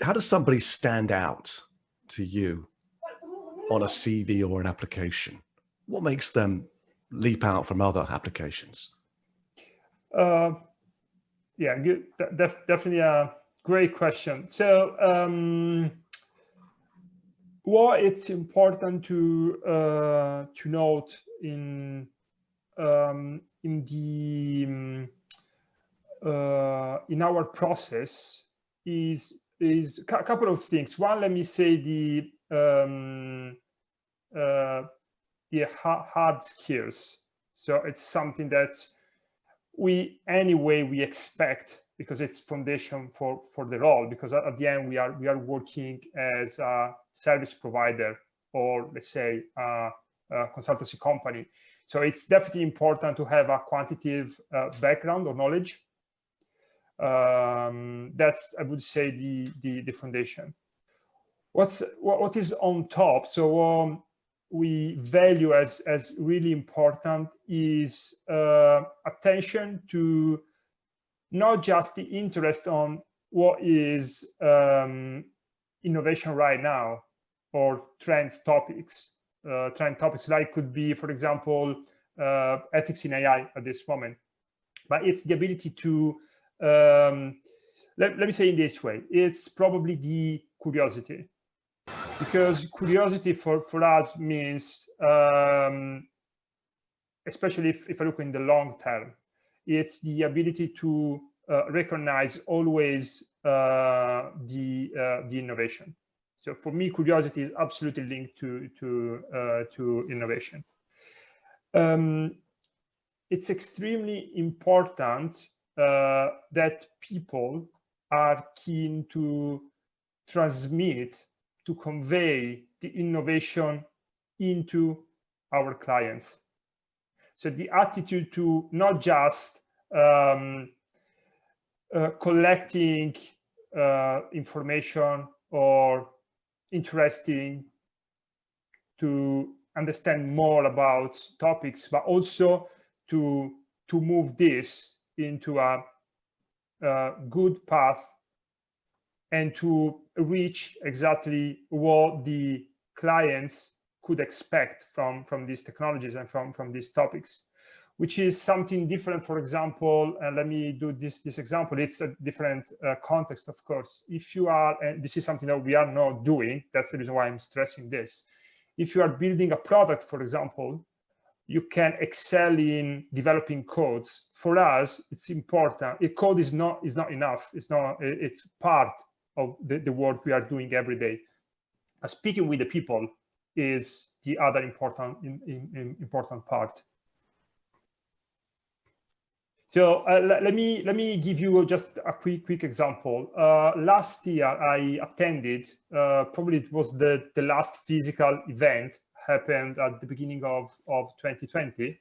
how does somebody stand out to you on a CV or an application? What makes them leap out from other applications? Yeah, good. Definitely a great question. So what it's important to note in our process is a couple of things. One, let me say the hard skills. So it's something that we expect, because it's foundation for the role, because at the end we are working as a service provider, or let's say a consultancy company. So it's definitely important to have a quantitative background or knowledge. That's, I would say, the foundation. What is on top? So we value as really important is attention to not just the interest on what is innovation right now, or trend topics like could be, for example, ethics in AI at this moment, but it's the ability to let me say in this way, it's probably the curiosity. Because curiosity for us means, especially if I look in the long term, it's the ability to recognize always the innovation. So for me, curiosity is absolutely linked to innovation. It's extremely important that people are keen to transmit, to convey the innovation into our clients. So the attitude to not just collecting information or interesting to understand more about topics, but also to move this into a good path and to reach exactly what the clients could expect from these technologies and from these topics, which is something different. For example, let me do this example. It's a different context, of course. If you are, and this is something that we are not doing, that's the reason why I'm stressing this. If you are building a product, for example, you can excel in developing codes. For us, it's important. A code is not enough. It's part of the work we are doing every day. Speaking with the people is the other important part. So let me give you just a quick example. Last year, I attended, probably it was the last physical event, happened at the beginning of 2020.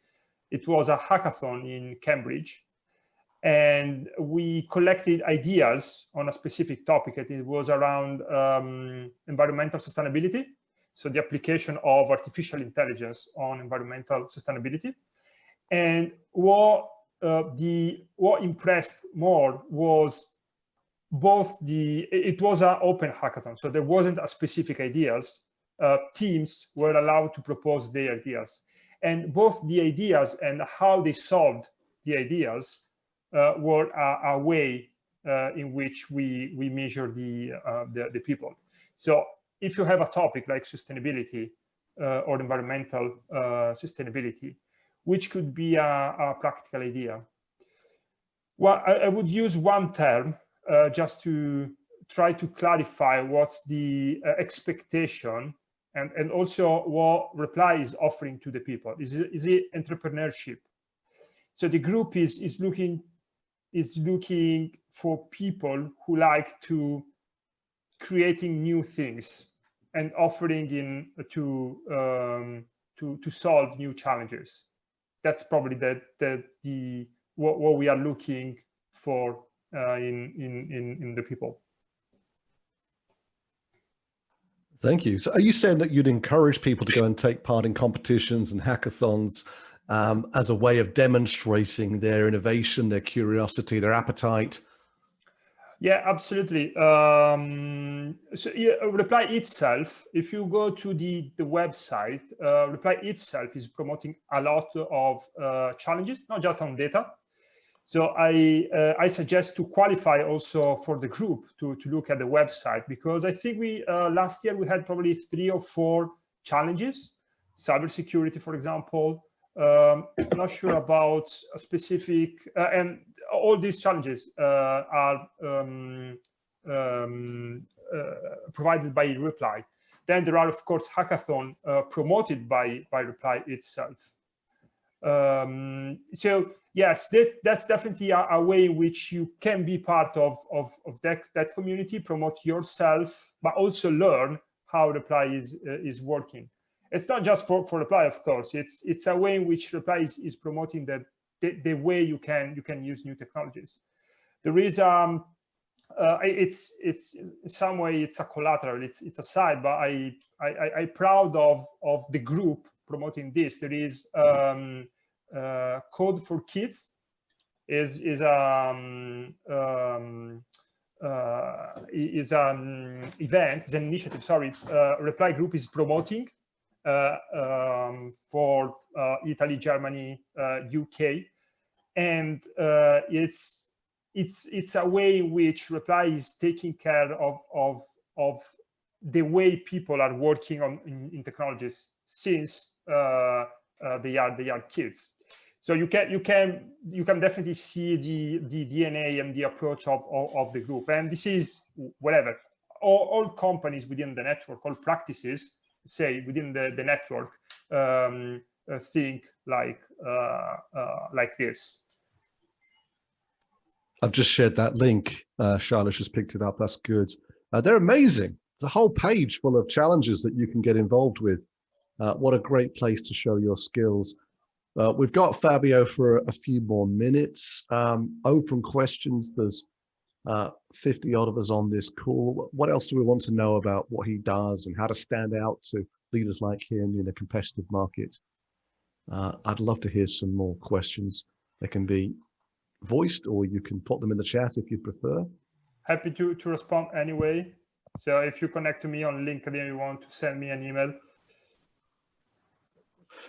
It was a hackathon in Cambridge, and we collected ideas on a specific topic. It was around environmental sustainability, so the application of artificial intelligence on environmental sustainability. And what impressed more was it was an open hackathon, so there wasn't a specific ideas. Teams were allowed to propose their ideas, and both the ideas and how they solved the ideas were a way in which we measure the people. So if you have a topic like sustainability or environmental sustainability, which could be a practical idea, well, I would use one term just to try to clarify what's the expectation and also what reply is offering to the people. Is it entrepreneurship? So the group is looking for people who like to creating new things and offering to solve new challenges. That's probably what we are looking for in the people. Thank you. So are you saying that you'd encourage people to go and take part in competitions and hackathons as a way of demonstrating their innovation, their curiosity, their appetite? Yeah, absolutely. So yeah, Reply itself, if you go to the website, Reply itself is promoting a lot of challenges, not just on data. So I suggest to qualify also for the group to look at the website, because I think we last year we had probably 3 or 4 challenges, cybersecurity, for example. I'm not sure about a specific, and all these challenges are provided by Reply. Then there are, of course, hackathon promoted by Reply itself. So yes, that's definitely a way in which you can be part of that community, promote yourself, but also learn how Reply is working. It's not just for Reply, of course. It's a way in which Reply is promoting the way you can use new technologies. There is it's in some way it's a collateral, it's a side, but I'm proud of the group promoting this. There is Code for Kids is an event, is an initiative. Sorry, Reply Group is promoting for Italy, Germany, UK, and it's a way in which Reply is taking care of the way people are working on in technologies since they are kids. So you can definitely see the DNA and the approach of the group. And this is whatever all companies within the network, all practices say within the network think like this. I've just shared that link. Charlotte's just picked it up. That's good. They're amazing. It's a whole page full of challenges that you can get involved with. What a great place to show your skills. We've got Fabio for a few more minutes. Open questions. There's 50 odd of us on this call. What else do we want to know about what he does and how to stand out to leaders like him in a competitive market? I'd love to hear some more questions. They can be voiced, or you can put them in the chat if you prefer. Happy to respond anyway. So if you connect to me on LinkedIn, you want to send me an email.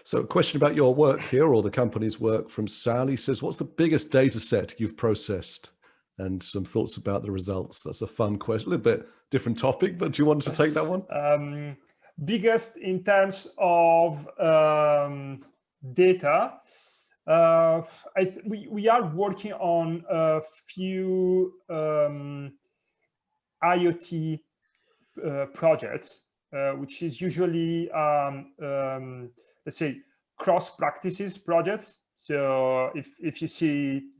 So a question about your work here, or the company's work, from Sally says, what's the biggest data set you've processed? And some thoughts about the results. That's a fun question, a little bit different topic, but do you want to take that one? Biggest in terms of data, we are working on a few IoT projects, which is usually, let's say, cross practices projects. So if you see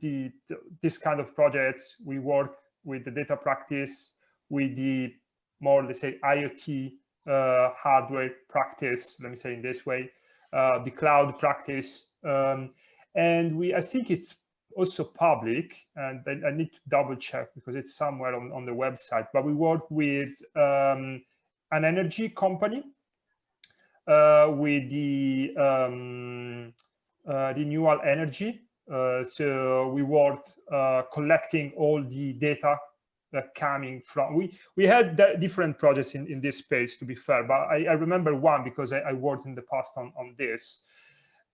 this kind of projects, we work with the data practice, with the more, let's say, IoT hardware practice, let me say in this way, the cloud practice. And I think it's also public, and I need to double check because it's somewhere on the website, but we work with an energy company with the renewable energy. So we worked collecting all the data coming from, we had different projects in this space, to be fair, but I remember one because I worked in the past on this.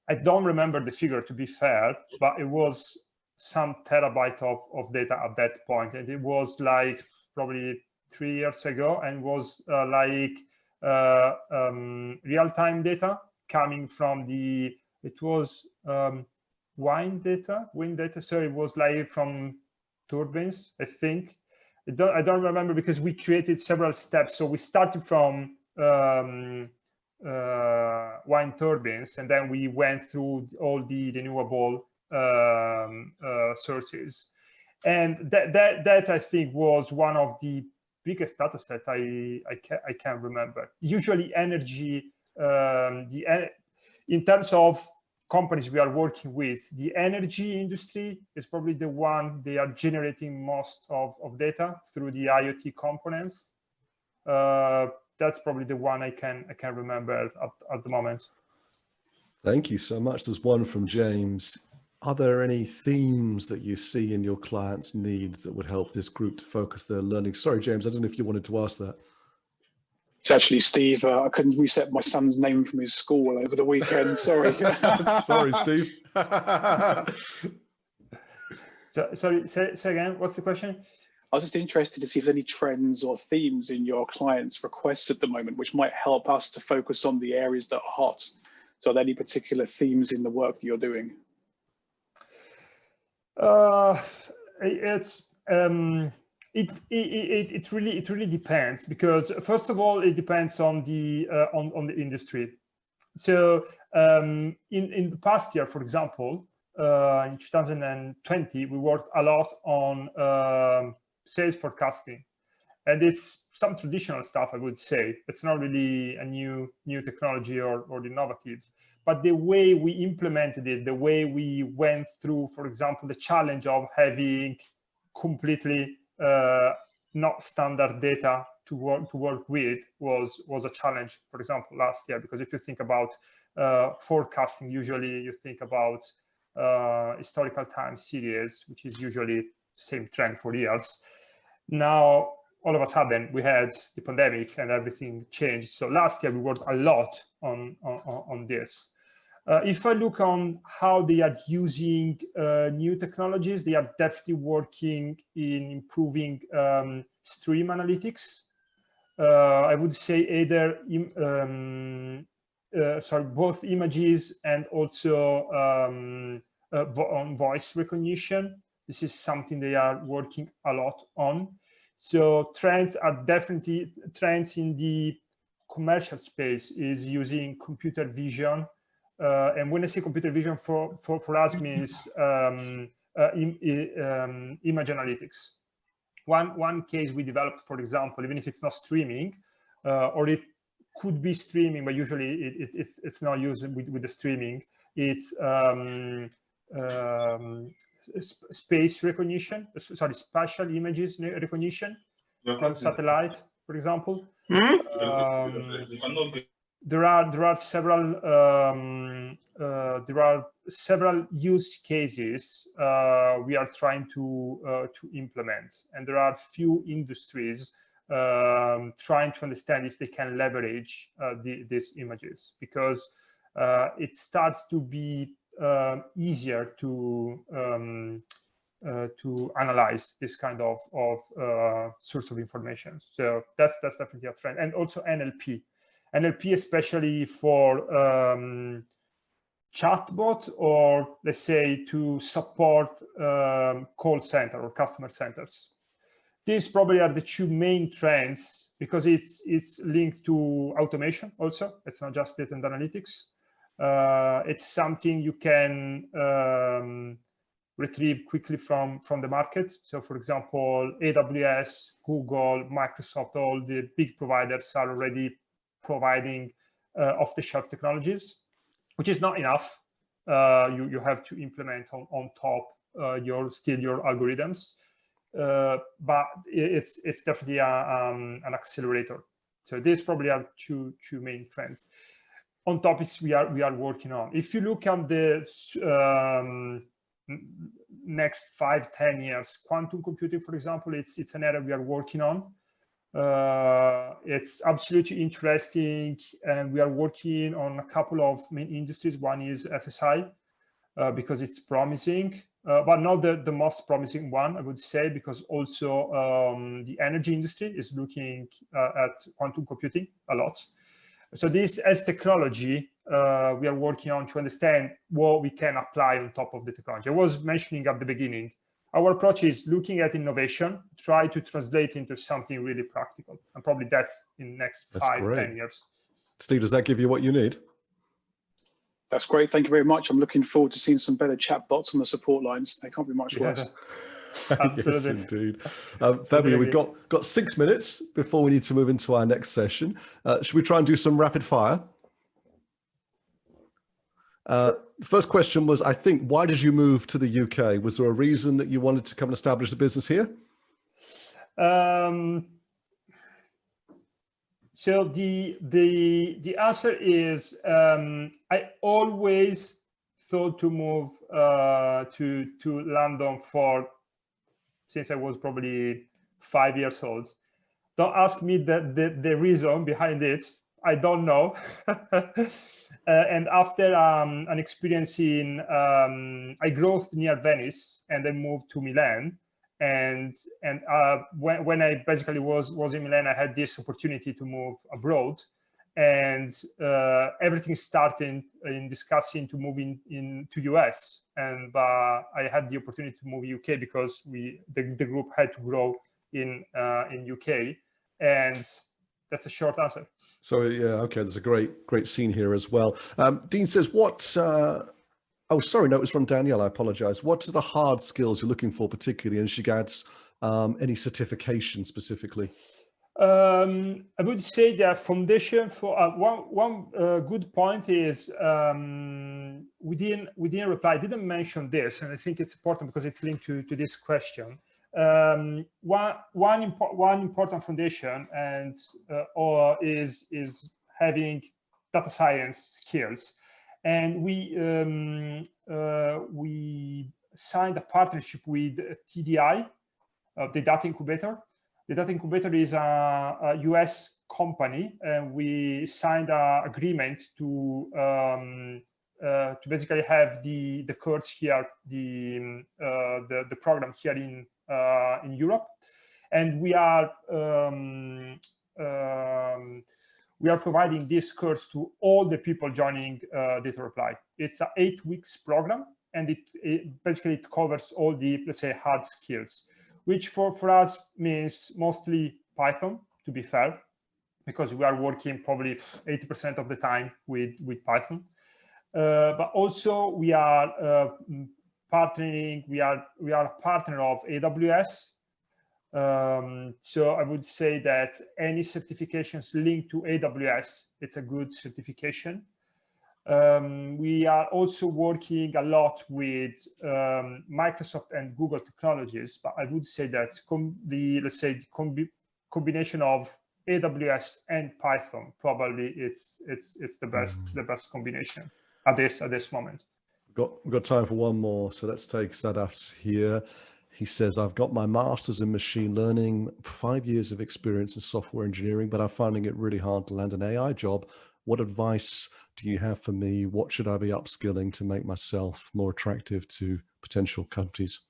I don't remember the figure, to be fair, but it was some terabyte of data at that point, and it was like probably 3 years ago, and was like real-time data coming from it was wind data, so it was like from turbines, I think. I don't remember because we created several steps. So we started from wind turbines, and then we went through all the renewable sources, and that I think was one of the biggest data set I can remember. Usually energy, in terms of companies we are working with, the energy industry is probably the one they are generating most of data through the IoT components. That's probably the one I can remember at the moment. Thank you so much. There's one from James. Are there any themes that you see in your clients' needs that would help this group to focus their learning? Sorry, James, I don't know if you wanted to ask that. It's actually Steve. I couldn't reset my son's name from his school over the weekend. Sorry. Sorry, Steve. Sorry, say again, what's the question? I was just interested to see if there's any trends or themes in your clients' requests at the moment, which might help us to focus on the areas that are hot. So are there any particular themes in the work that you're doing? It really depends, because first of all, it depends on the industry. So in the past year, for example, in 2020, we worked a lot on sales forecasting, and it's some traditional stuff, I would say. It's not really a new technology or innovative, but the way we implemented it, the way we went through, for example, the challenge of having completely not standard data to work with was a challenge, for example, last year. Because if you think about forecasting, usually you think about historical time series, which is usually same trend for years. Now, all of a sudden, we had the pandemic and everything changed. So last year, we worked a lot on this. If I look on how they are using new technologies, they are definitely working in improving stream analytics. I would say either both images and also on voice recognition. This is something they are working a lot on. So trends are definitely trends in the commercial space is using computer vision. And when I say computer vision, for us means image analytics. One case we developed, for example, even if it's not streaming, or it could be streaming, but usually it's not used with the streaming. It's space recognition, spatial images recognition from satellite, for example. There are several use cases we are trying to implement, and there are few industries trying to understand if they can leverage these images, because it starts to be easier to analyze this kind of source of information. So that's definitely a trend. And also NLP, especially for chatbot, or let's say to support call center or customer centers. These probably are the two main trends, because it's linked to automation also. It's not just data and analytics. It's something you can retrieve quickly from the market. So for example, AWS, Google, Microsoft, all the big providers are already providing off-the-shelf technologies, which is not enough. You have to implement on top your algorithms, but it's definitely an accelerator. So these probably are two main trends on topics we are working on. If you look at the next 5-10 years, quantum computing, for example, it's an area we are working on. It's absolutely interesting, and we are working on a couple of main industries. One is FSI, because it's promising, but not the most promising one, I would say, because also the energy industry is looking at quantum computing a lot. So this, as technology, we are working on to understand what we can apply on top of the technology. I was mentioning at the beginning, our approach is looking at innovation, try to translate into something really practical. And probably that's in the next 5-10 years. Steve, does that give you what you need? That's great. Thank you very much. I'm looking forward to seeing some better chat bots on the support lines. They can't be much worse. Yes, indeed. Fabio, we've got 6 minutes before we need to move into our next session. Should we try and do some rapid fire? Sure. The first question was, I think, why did you move to the UK? Was there a reason that you wanted to come and establish a business here? So the answer is, I always thought to move to London since I was probably 5 years old. Don't ask me the reason behind it. I don't know. And after an experience I grew up near Venice, and I moved to Milan. And when I basically was in Milan, I had this opportunity to move abroad, and everything started in discussing to move to US. And I had the opportunity to move UK because the group had to grow in UK. And that's a short answer. So yeah, okay, there's a great scene here as well. Dean says, oh, sorry, no, it was from Danielle. I apologize. What are the hard skills you're looking for, particularly? And she adds any certification specifically. I would say that foundation for one good point is we didn't reply. I didn't mention this, and I think it's important because it's linked to this question. One important foundation and is having data science skills, and we signed a partnership with TDI, the Data Incubator. The Data Incubator is a US company, and we signed an agreement to basically have the course here, the program here in Europe, and we are providing this course to all the people joining Data Reply. It's an 8 weeks program, and it basically covers all the, let's say, hard skills, which for us means mostly Python, to be fair, because we are working probably 80% of the time with Python. But also we are partnering. We are a partner of AWS. So I would say that any certifications linked to AWS, it's a good certification. We are also working a lot with Microsoft and Google technologies, but I would say that the combination of AWS and Python probably it's the best combination at this moment. We've got time for one more, so let's take Sadaf's here. He says, I've got my master's in machine learning, 5 years of experience in software engineering, but I'm finding it really hard to land an AI job. What advice do you have for me? What should I be upskilling to make myself more attractive to potential companies?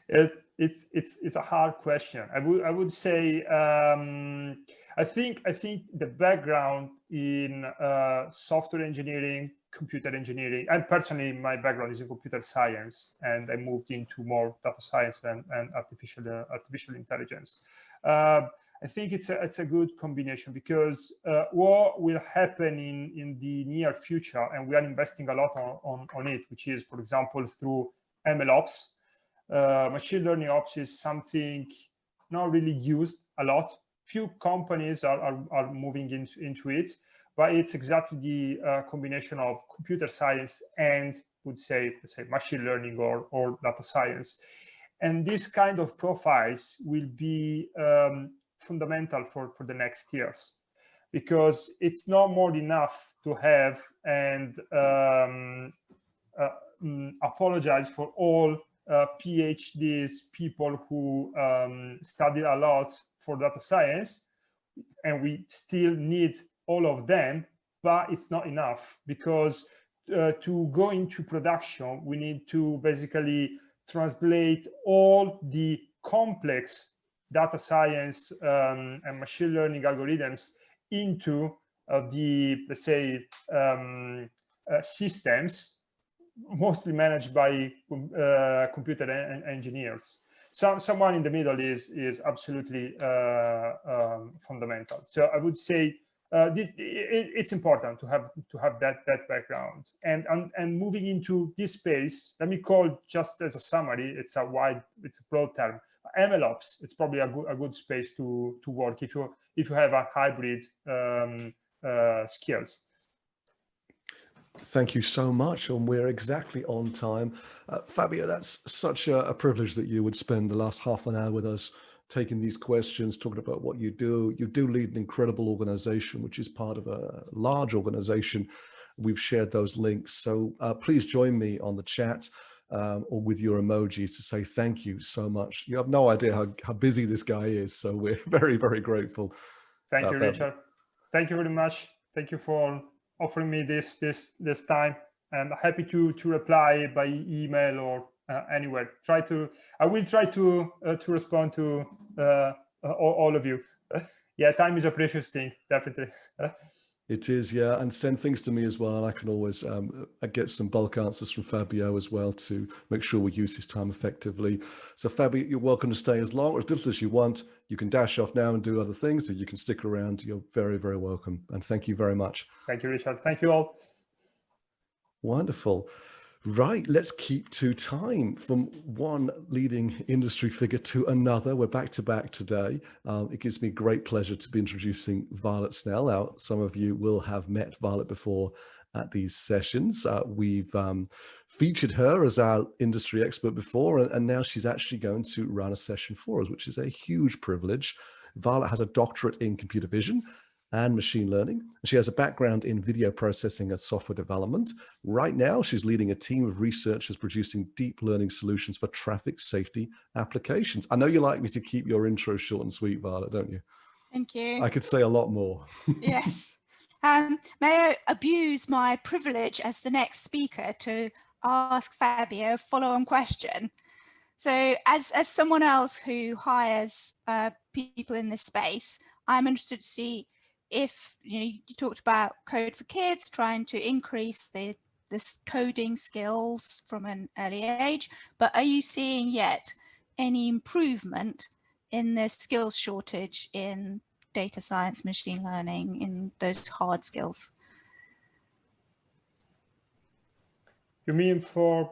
It's a hard question. I would say I think the background in software engineering, computer engineering, and personally my background is in computer science, and I moved into more data science and artificial intelligence. I think it's a good combination, because what will happen in the near future, and we are investing a lot on it, which is, for example, through MLOps. Machine learning ops is something not really used a lot. Few companies are moving into it, but it's exactly the combination of computer science and, let's say machine learning or data science. And this kind of profiles will be fundamental for the next years, because it's not more enough to have and apologize for all PhDs, people who studied a lot for data science, and we still need all of them, but it's not enough, because to go into production, we need to basically translate all the complex data science and machine learning algorithms into the, let's say, systems mostly managed by computer engineers. Someone in the middle is absolutely fundamental. So I would say it's important to have that background. And moving into this space, let me call, just as a summary, it's a broad term. MLOps, it's probably a good space to work if you have a hybrid skills. Thank you so much, and we're exactly on time. Fabio, that's such a privilege that you would spend the last half an hour with us, taking these questions, talking about what you do. You do lead an incredible organization, which is part of a large organization. we've shared those links. So please join me on the chat or with your emojis to say thank you so much. You have no idea how busy this guy is. So we're very, very grateful. Thank you, Fabio. Richard. Thank you very much. Thank you for offering me this time, and happy to reply by email or anywhere. I will try to respond to all of you. Yeah, time is a precious thing, definitely. It is, yeah, and send things to me as well, and I can always get some bulk answers from Fabio as well to make sure we use his time effectively. So Fabio, you're welcome to stay as long or as little as you want. You can dash off now and do other things, so you can stick around. You're very, very welcome, and thank you very much. Thank you, Richard. Thank you all. Wonderful. Right, let's keep to time from one leading industry figure to another. We're back to back today. It gives me great pleasure to be introducing Violet Snell. Now, some of you will have met Violet before at these sessions. We've featured her as our industry expert before, and now she's actually going to run a session for us, which is a huge privilege. Violet has a doctorate in computer vision and machine learning. She has a background in video processing and software development. Right now, she's leading a team of researchers producing deep learning solutions for traffic safety applications. I know you like me to keep your intro short and sweet, Violet, don't you? Thank you. I could say a lot more. Yes. May I abuse my privilege as the next speaker to ask Fabio a follow-on question? So as someone else who hires people in this space, I'm interested to see if, you talked about Code for Kids, trying to increase this coding skills from an early age, but are you seeing yet any improvement in the skills shortage in data science, machine learning, in those hard skills? You mean for,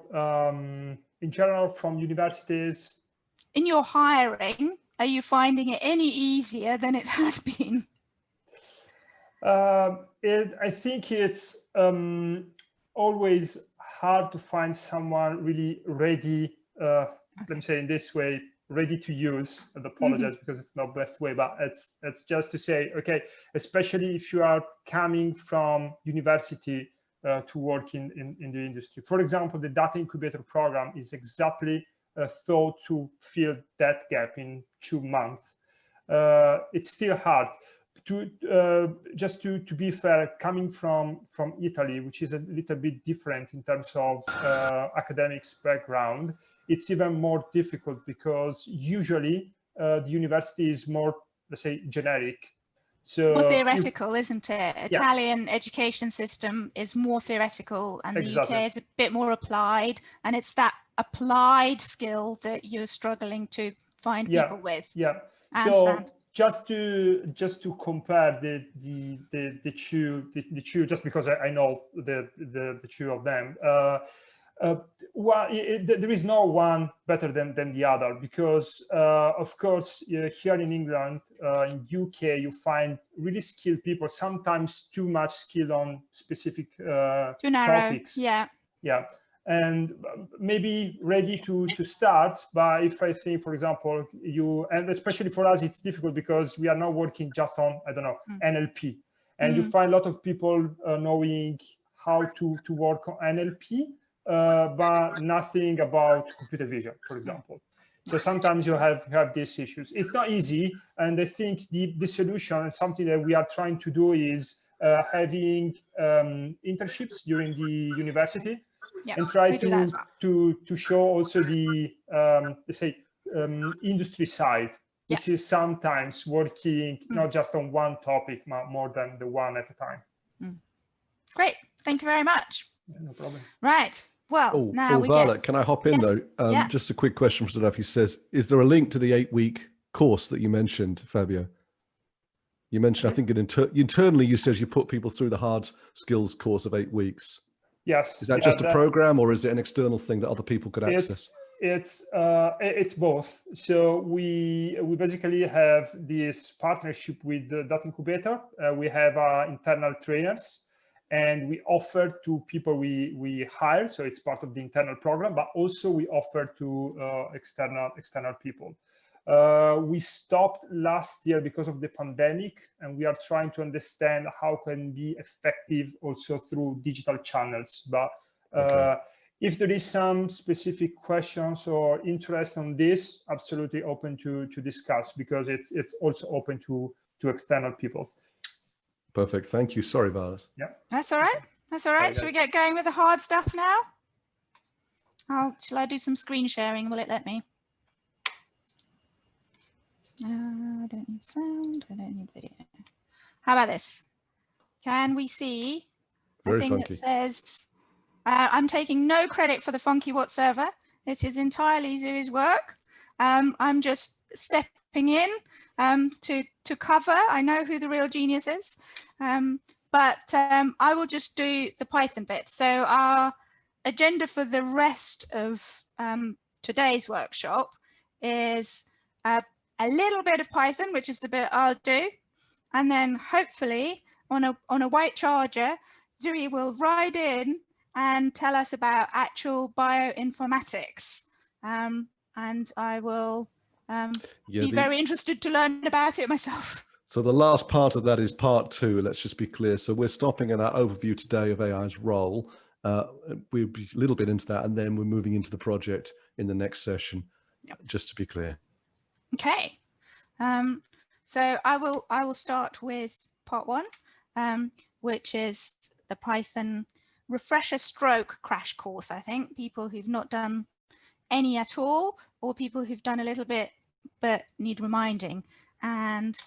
in general, from universities? In your hiring, are you finding it any easier than it has been? I think it's always hard to find someone really ready, let me say in this way, ready to use. I apologize because it's not the best way, but it's just to say, okay, especially if you are coming from university to work in the industry. For example, the data incubator program is exactly thought to fill that gap in 2 months. It's still hard. Just to be fair, coming from Italy, which is a little bit different in terms of academics background, it's even more difficult because usually the university is more, let's say, generic. So more theoretical, isn't it? Yes. Italian education system is more theoretical, and the Exactly. UK is a bit more applied, and it's that applied skill that you're struggling to find people with. Yeah. I So understand. just to compare the two, just because I know the two of them. Well, there is no one better than the other, because of course here in England, in UK, you find really skilled people, sometimes too much skilled on specific Too narrow. topics. Yeah. And maybe ready to start. But if I think, for example, and especially for us, it's difficult because we are not working just on, I don't know, NLP. And you find a lot of people knowing how to work on NLP, but nothing about computer vision, for example. So sometimes you have these issues. It's not easy. And I think the solution, and something that we are trying to do, is having internships during the university. Yeah, and try we do that as well. to show also the let's say industry side, which is sometimes working not just on one topic, but more than the one at a time. Great, thank you very much. No problem. Right, well, now we Violet, get... can I hop in though? Just a quick question from Sadaf. He says, is there a link to the 8-week course that you mentioned, Fabio? You mentioned, I think internally you said you put people through the hard skills course of 8 weeks. Yes. Is that just a program, or is it an external thing that other people could access? It's both. So we basically have this partnership with the Data Incubator. We have our internal trainers, and we offer to people we hire. So it's part of the internal program, but also we offer to external people. We stopped last year because of the pandemic, and we are trying to understand how can be effective also through digital channels. But if there is some specific questions or interest on this, absolutely open to discuss, because it's also open to external people. Perfect. Thank you. Sorry, Violet. Yeah, That's all right. That's all right. Shall we get going with the hard stuff now? Shall I do some screen sharing? Will it let me? I don't need sound. I don't need video. How about this? Can we see a thing that says, I'm taking no credit for the funky what server. It is entirely Zuri's work. I'm just stepping in to cover. I know who the real genius is, but I will just do the Python bit. So our agenda for the rest of today's workshop is a little bit of Python, which is the bit I'll do, and then hopefully on a white charger, Zuri will ride in and tell us about actual bioinformatics, and I will be very interested to learn about it myself. So the last part of that is part 2. Let's just be clear. So we're stopping at our overview today of AI's role. We'll be a little bit into that, and then we're moving into the project in the next session. Yep. Just to be clear. Okay, so I will start with part 1, which is the Python refresher stroke crash course. I think people who've not done any at all, or people who've done a little bit but need reminding. And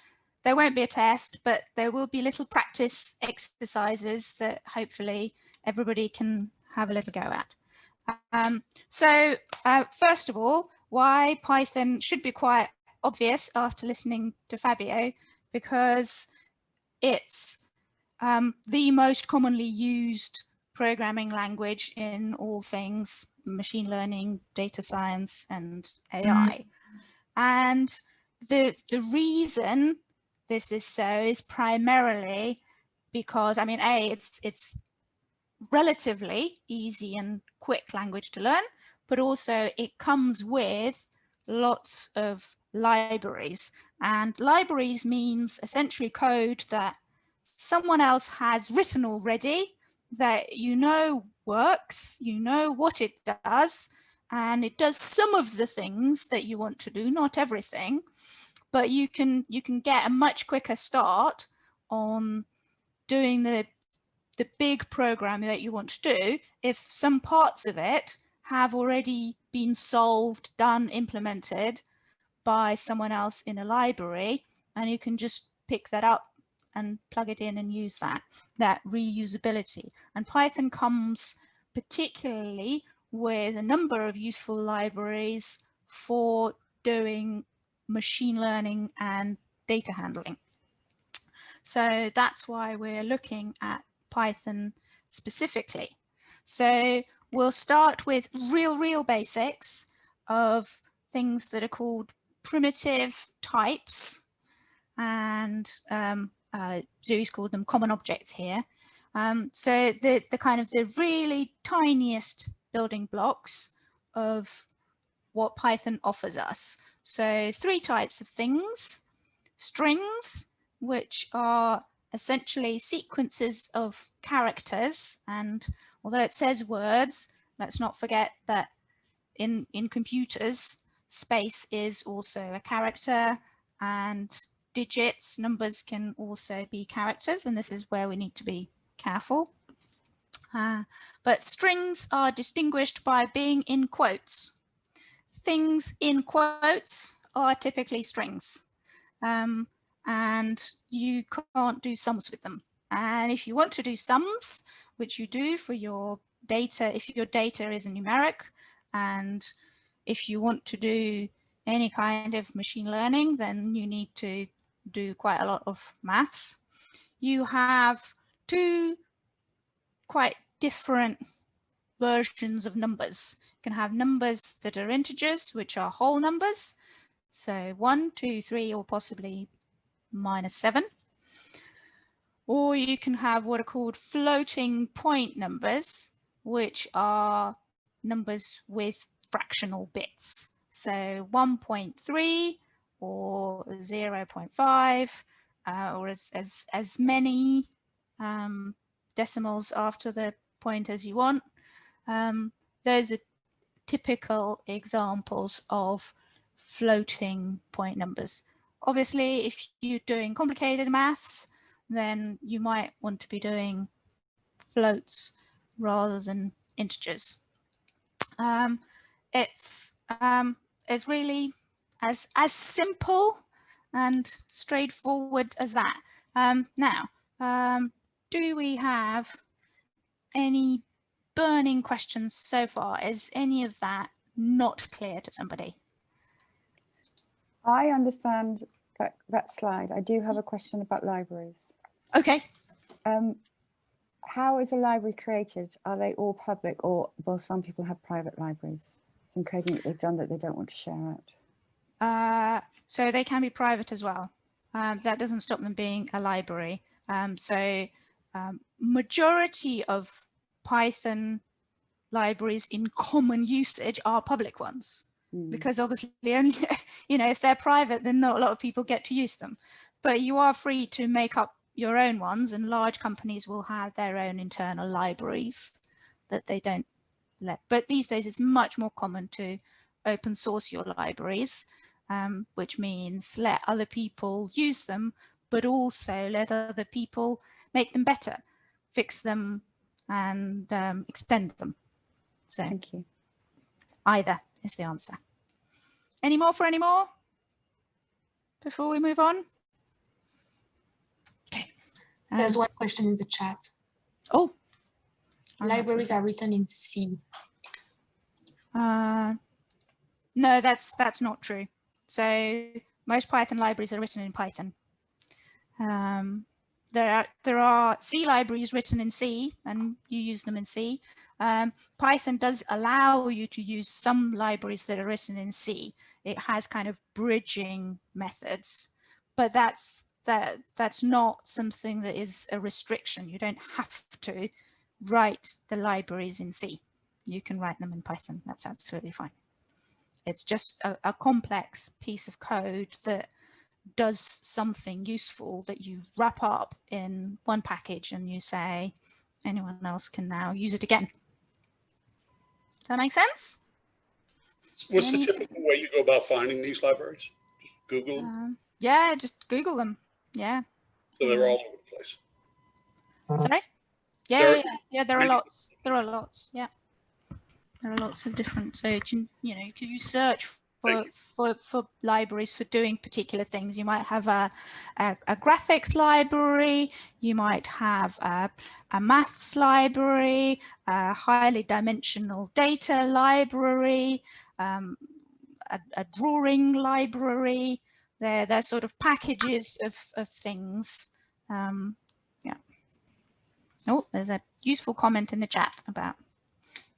there won't be a test, but there will be little practice exercises that hopefully everybody can have a little go at. So first of all, why Python should be quite obvious after listening to Fabio, because it's the most commonly used programming language in all things machine learning, data science, and AI. And the reason this is so is primarily because, I mean, it's relatively easy and quick language to learn, but also it comes with lots of libraries, and libraries means essentially code that someone else has written already, that you know works, you know what it does, and it does some of the things that you want to do, not everything, but you can get a much quicker start on doing the big program that you want to do if some parts of it have already been solved, done, implemented by someone else in a library, and you can just pick that up and plug it in and use that reusability. And Python comes particularly with a number of useful libraries for doing machine learning and data handling. So that's why we're looking at Python specifically. So we'll start with real basics of things that are called primitive types, and Zuri's called them common objects here. So the kind of the really tiniest building blocks of what Python offers us. So 3 types of things: strings, which are essentially sequences of characters, and although it says words, let's not forget that in computers, space is also a character, and digits, numbers, can also be characters, and this is where we need to be careful. But strings are distinguished by being in quotes. Things in quotes are typically strings, and you can't do sums with them. And if you want to do sums, which you do for your data, if your data is a numeric, and if you want to do any kind of machine learning, then you need to do quite a lot of maths. You have 2 quite different versions of numbers. You can have numbers that are integers, which are whole numbers, so 1, 2, 3, or possibly -7. Or you can have what are called floating point numbers, which are numbers with fractional bits. So 1.3 or 0.5 or as many decimals after the point as you want. Those are typical examples of floating point numbers. Obviously, if you're doing complicated maths, then you might want to be doing floats rather than integers. It's really as simple and straightforward as that. Now, do we have any burning questions so far? Is any of that not clear to somebody? I understand that slide. I do have a question about libraries. Okay. How is a library created? Are they all public, or will some people have private libraries? Some coding that they've done that they don't want to share out. So they can be private as well. That doesn't stop them being a library. Majority of Python libraries in common usage are public ones, because obviously only, if they're private, then not a lot of people get to use them. But you are free to make up your own ones, and large companies will have their own internal libraries that they don't let. But these days it's much more common to open source your libraries, which means let other people use them, but also let other people make them better, fix them, and extend them. So thank you. Either is the answer. Any more for any more before we move on? Okay. There's one question in the chat. Oh. Libraries are written in C. No, that's not true. So most Python libraries are written in Python. There are C libraries written in C, and you use them in C. Python does allow you to use some libraries that are written in C. It has kind of bridging methods, but that's not something that is a restriction. You don't have to write the libraries in C. You can write them in Python. That's absolutely fine. It's just a complex piece of code that does something useful that you wrap up in one package and you say anyone else can now use it again. Does that make sense? What's the typical way you go about finding these libraries? Just Google them? Yeah, just Google them. Yeah. So they're all over the place. Sorry? Yeah, there are lots. There are lots. Yeah. There are lots of different, so you search for libraries for doing particular things. You might have a graphics library, you might have a maths library, a highly dimensional data library, a drawing library. They're sort of packages of things. Yeah. Oh, there's a useful comment in the chat about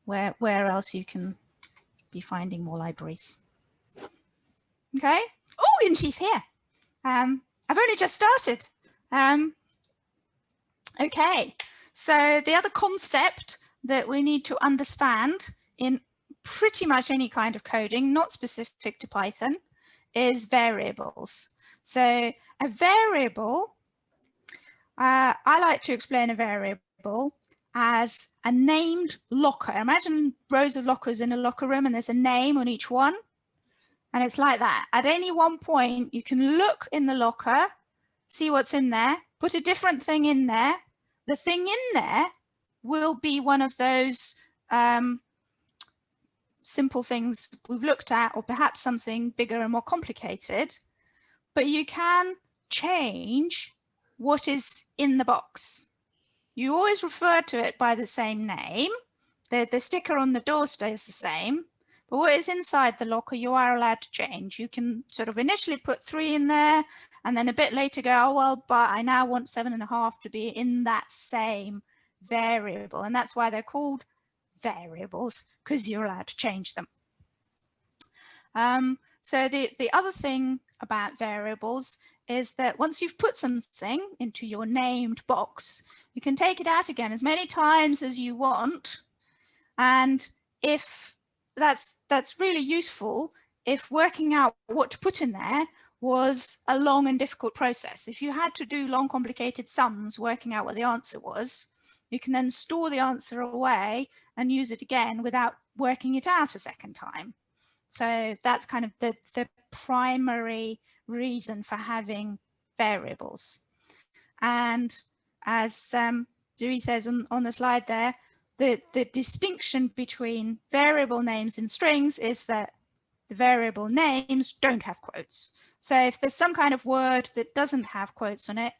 where else you can be finding more libraries. Okay. Oh, and she's here. I've only just started. Okay. So the other concept that we need to understand in pretty much any kind of coding, not specific to Python, is variables. So a variable, I like to explain a variable as a named locker. Imagine rows of lockers in a locker room, and there's a name on each one. And it's like that. At any one point, you can look in the locker, see what's in there, put a different thing in there. The thing in there will be one of those simple things we've looked at, or perhaps something bigger and more complicated. But you can change what is in the box. You always refer to it by the same name. The sticker on the door stays the same. But what is inside the locker, you are allowed to change. You can sort of initially put 3 in there, and then a bit later go, oh, well, but I now want 7.5 to be in that same variable. And that's why they're called variables, because you're allowed to change them. So the other thing about variables is that once you've put something into your named box, you can take it out again as many times as you want. And if that's really useful if working out what to put in there was a long and difficult process. If you had to do long, complicated sums working out what the answer was, you can then store the answer away and use it again without working it out a second time. So that's kind of the primary reason for having variables. And as Dewey says on the slide there, the distinction between variable names and strings is that the variable names don't have quotes. So if there's some kind of word that doesn't have quotes on it,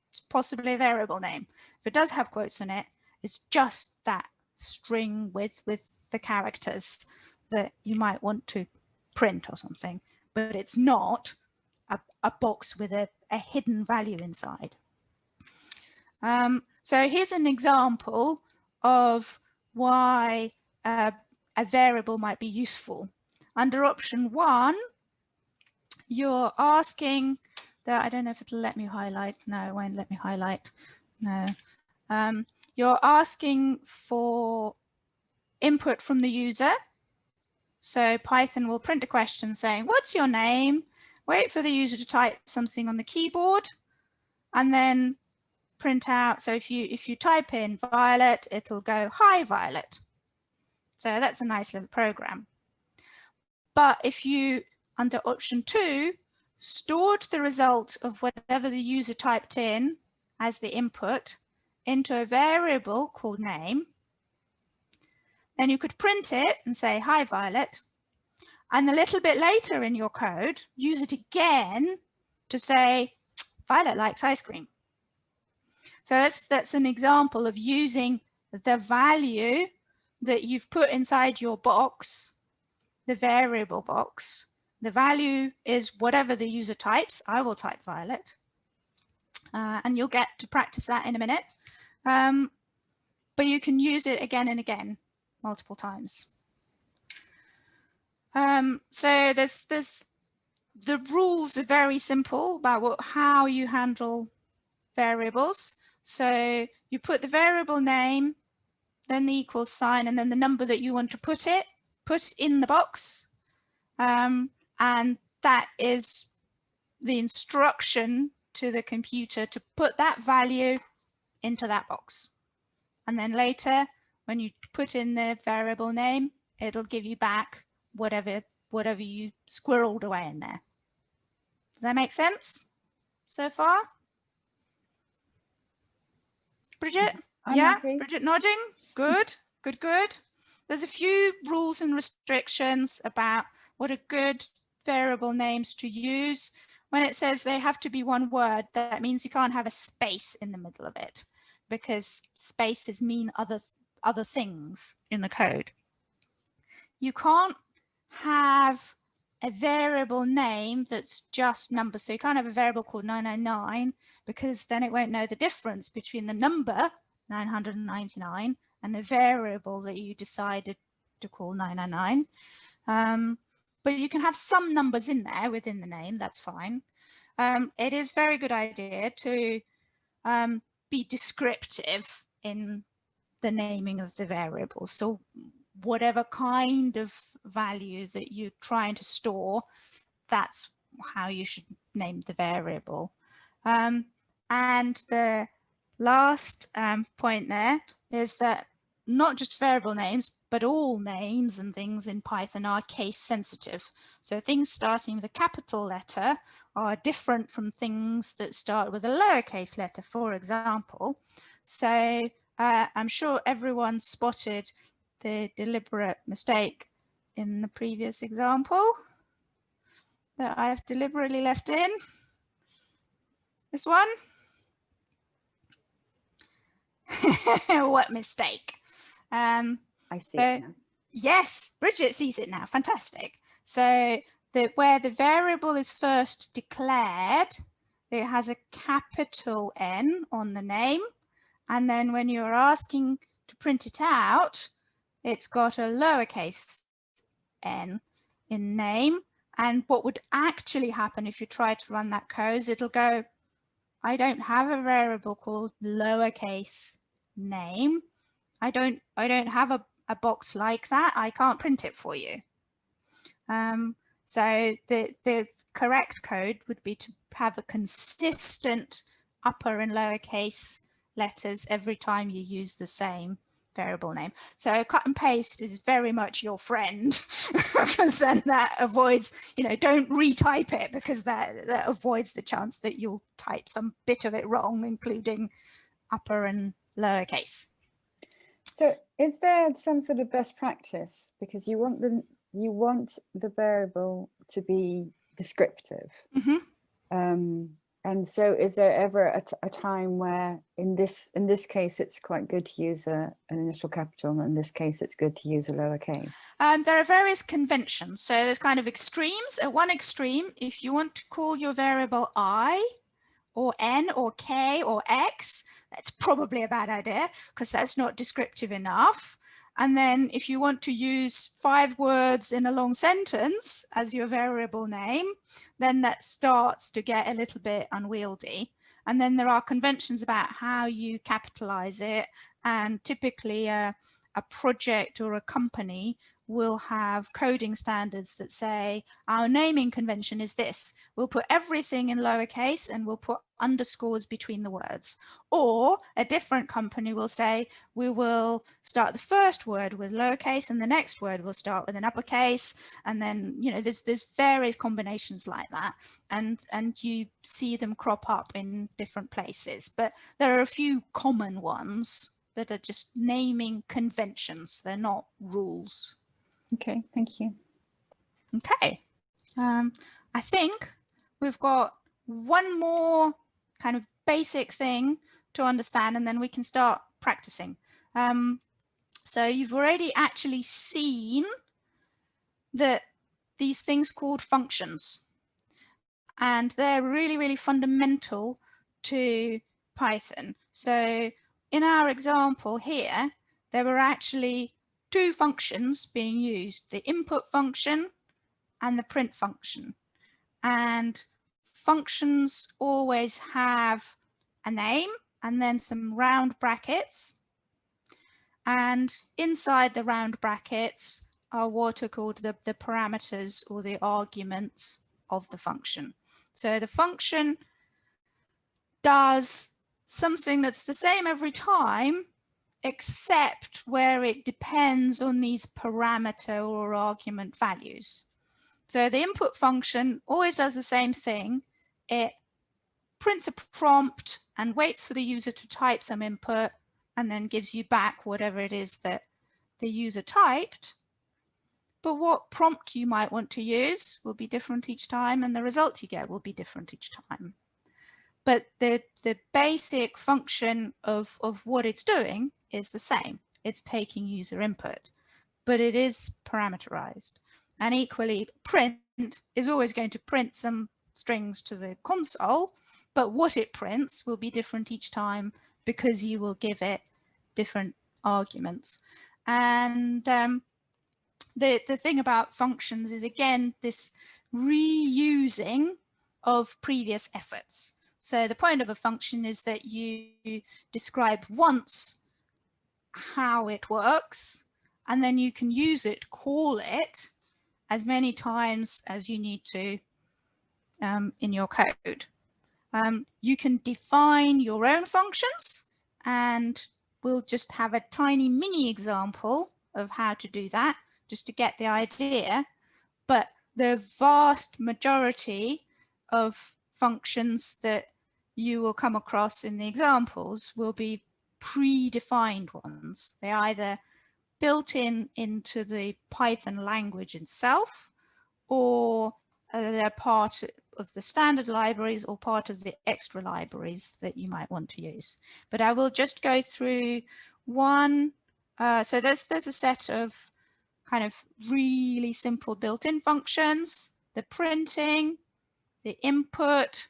it's possibly a variable name. If it does have quotes on it, it's just that string with the characters that you might want to print or something, but it's not a box with a hidden value inside. So here's an example of why a variable might be useful. Under option 1, you're asking that, I don't know if it'll let me highlight. No, it won't let me highlight. No. You're asking for input from the user. So Python will print a question saying, what's your name? Wait for the user to type something on the keyboard and then print out. So if you type in Violet, it'll go, hi, Violet. So that's a nice little program. But if you, under option 2, stored the result of whatever the user typed in as the input into a variable called name, then you could print it and say, hi, Violet. And a little bit later in your code, use it again to say, Violet likes ice cream. So that's an example of using the value that you've put inside your box, the variable box. The value is whatever the user types. I will type Violet. And you'll get to practice that in a minute. But you can use it again and again, multiple times. So the rules are very simple about how you handle variables. So you put the variable name, then the equals sign, and then the number that you want to put in the box. And that is the instruction to the computer to put that value into that box. And then later, when you put in the variable name, it'll give you back whatever you squirreled away in there. Does that make sense so far? Bridget? Yeah, Bridget nodding. Good, good, good. There's a few rules and restrictions about what are good variable names to use. When it says they have to be one word, that means you can't have a space in the middle of it, because spaces mean other things in the code. You can't have a variable name that's just numbers. So you can't have a variable called 999, because then it won't know the difference between the number 999 and the variable that you decided to call 999. But you can have some numbers in there within the name, that's fine. It is a very good idea to be descriptive in the naming of the variable. So whatever kind of value that you're trying to store, that's how you should name the variable. And the last point there is that not just variable names, but all names and things in Python are case sensitive. So things starting with a capital letter are different from things that start with a lowercase letter, for example. So I'm sure everyone spotted the deliberate mistake in the previous example that I've deliberately left in. This one. What mistake? I see it now. Yes, Bridget sees it now. Fantastic. So where the variable is first declared, it has a capital N on the name. And then when you're asking to print it out, it's got a lowercase n in name. And what would actually happen if you try to run that code, it'll go, I don't have a variable called lowercase name. I don't have a box like that. I can't print it for you. So the correct code would be to have a consistent upper and lowercase letters every time you use the same variable name. So cut and paste is very much your friend because then that avoids, you know, don't retype it because that avoids the chance that you'll type some bit of it wrong, including upper and lowercase. So is there some sort of best practice, because you want the variable to be descriptive? Mm-hmm. And so is there ever a time where in this case it's quite good to use an initial capital, and in this case it's good to use a lowercase? There are various conventions. So there's kind of extremes. At one extreme, if you want to call your variable I or N or K or X, that's probably a bad idea because that's not descriptive enough. And then if you want to use 5 words in a long sentence as your variable name, then that starts to get a little bit unwieldy. And then there are conventions about how you capitalize it. And typically a project or a company will have coding standards that say our naming convention is this. We'll put everything in lowercase and we'll put underscores between the words. Or a different company will say we will start the first word with lowercase and the next word will start with an uppercase. And then, you know, there's various combinations like that, and you see them crop up in different places. But there are a few common ones that are just naming conventions. They're not rules. Okay, thank you. Okay, I think we've got one more kind of basic thing to understand, and then we can start practicing. So you've already actually seen that these things called functions, and they're really, really fundamental to Python. So in our example here, there were actually 2 functions being used, the input function and the print function. And functions always have a name and then some round brackets. And inside the round brackets are what are called the parameters or the arguments of the function. So the function does something that's the same every time, except where it depends on these parameter or argument values. So the input function always does the same thing. It prints a prompt and waits for the user to type some input and then gives you back whatever it is that the user typed. But what prompt you might want to use will be different each time, and the result you get will be different each time. But the basic function of what it's doing is the same. It's taking user input, but it is parameterized. And equally, print is always going to print some strings to the console, but what it prints will be different each time because you will give it different arguments. And the thing about functions is, again, this reusing of previous efforts. So the point of a function is that you describe once how it works, and then you can use it, call it, as many times as you need to in your code. You can define your own functions, and we'll just have a tiny mini example of how to do that, just to get the idea. But the vast majority of functions that you will come across in the examples will be predefined ones. They're either built into the Python language itself, or they're part of the standard libraries or part of the extra libraries that you might want to use. But I will just go through one. So there's a set of kind of really simple built-in functions: the printing, the input,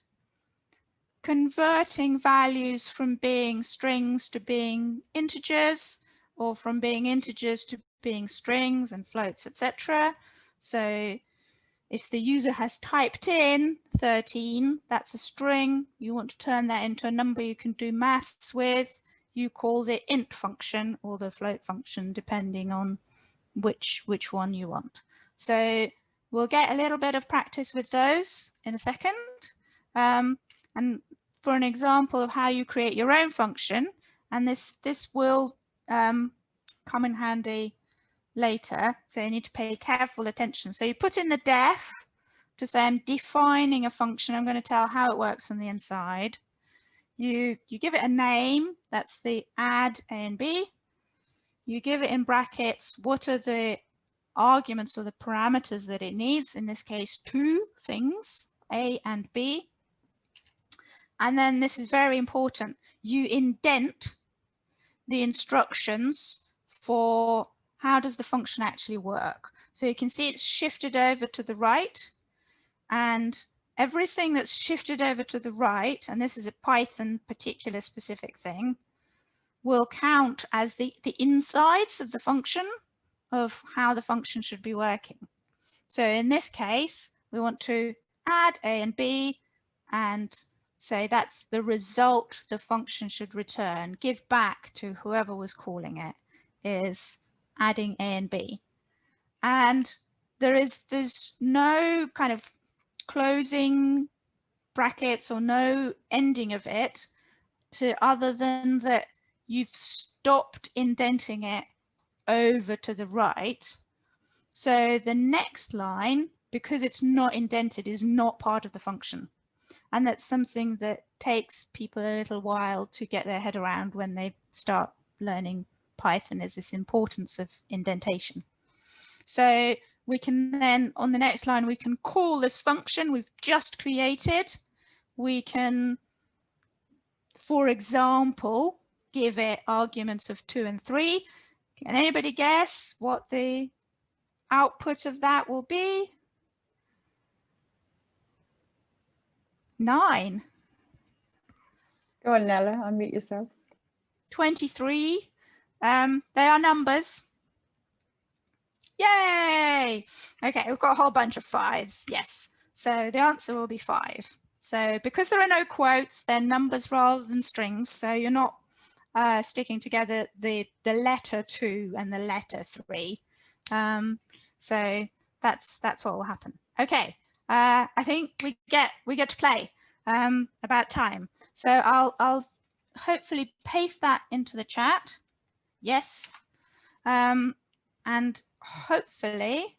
converting values from being strings to being integers, or from being integers to being strings and floats, etc. So if the user has typed in 13, that's a string. You want to turn that into a number you can do maths with. You call the int function or the float function, depending on which one you want. So we'll get a little bit of practice with those in a second. And for an example of how you create your own function, and this will come in handy later, so you need to pay careful attention. So you put in the def to say I'm defining a function. I'm going to tell how it works on the inside. You give it a name, that's the add A and B. You give it in brackets what are the arguments or the parameters that it needs, in this case 2 things, A and B. And then this is very important, you indent the instructions for how does the function actually work. So you can see it's shifted over to the right, and everything that's shifted over to the right, and this is a Python particular specific thing, will count as the insides of the function of how the function should be working. So in this case, we want to add A and B and say that's the result the function should return, give back to whoever was calling it, is adding A and B. And there's no kind of closing brackets or no ending of it to other than that you've stopped indenting it over to the right. So the next line, because it's not indented, is not part of the function. And that's something that takes people a little while to get their head around when they start learning Python, is this importance of indentation. So we can then, on the next line, we can call this function we've just created. We can, for example, give it arguments of 2 and 3. Can anybody guess what the output of that will be? 9. Go on, Nella, unmute yourself. 23. They are numbers. Yay! Okay, we've got a whole bunch of 5s. Yes. So the answer will be 5. So because there are no quotes, they're numbers rather than strings. So you're not sticking together the letter 2 and the letter 3. So that's what will happen. Okay. I think we get to play about time. So I'll hopefully paste that into the chat. Yes. And hopefully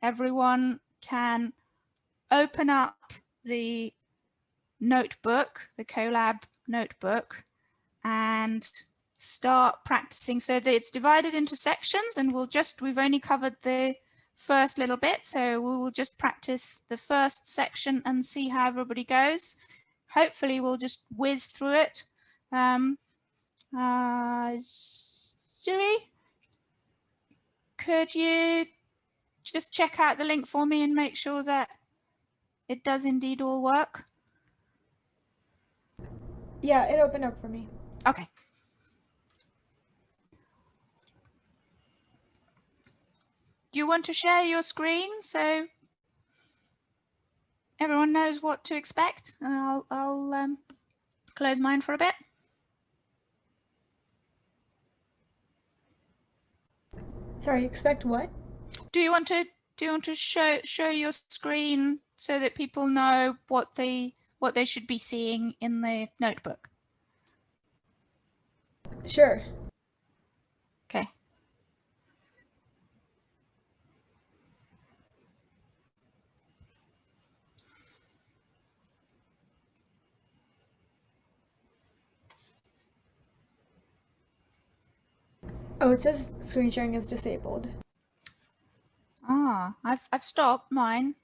everyone can open up the notebook, the Collab notebook, and start practicing. So that it's divided into sections, and we've only covered the first little bit, so we will just practice the first section and see how everybody goes. Hopefully we'll just whiz through it. Zoe, could you just check out the link for me and make sure that it does indeed all work? Yeah, it opened up for me. Okay. Do you want to share your screen so everyone knows what to expect? And I'll close mine for a bit. Sorry, expect what? Do you want to show your screen so that people know what they should be seeing in the notebook? Sure. Okay. Oh, it says screen sharing is disabled. Ah, I've stopped mine.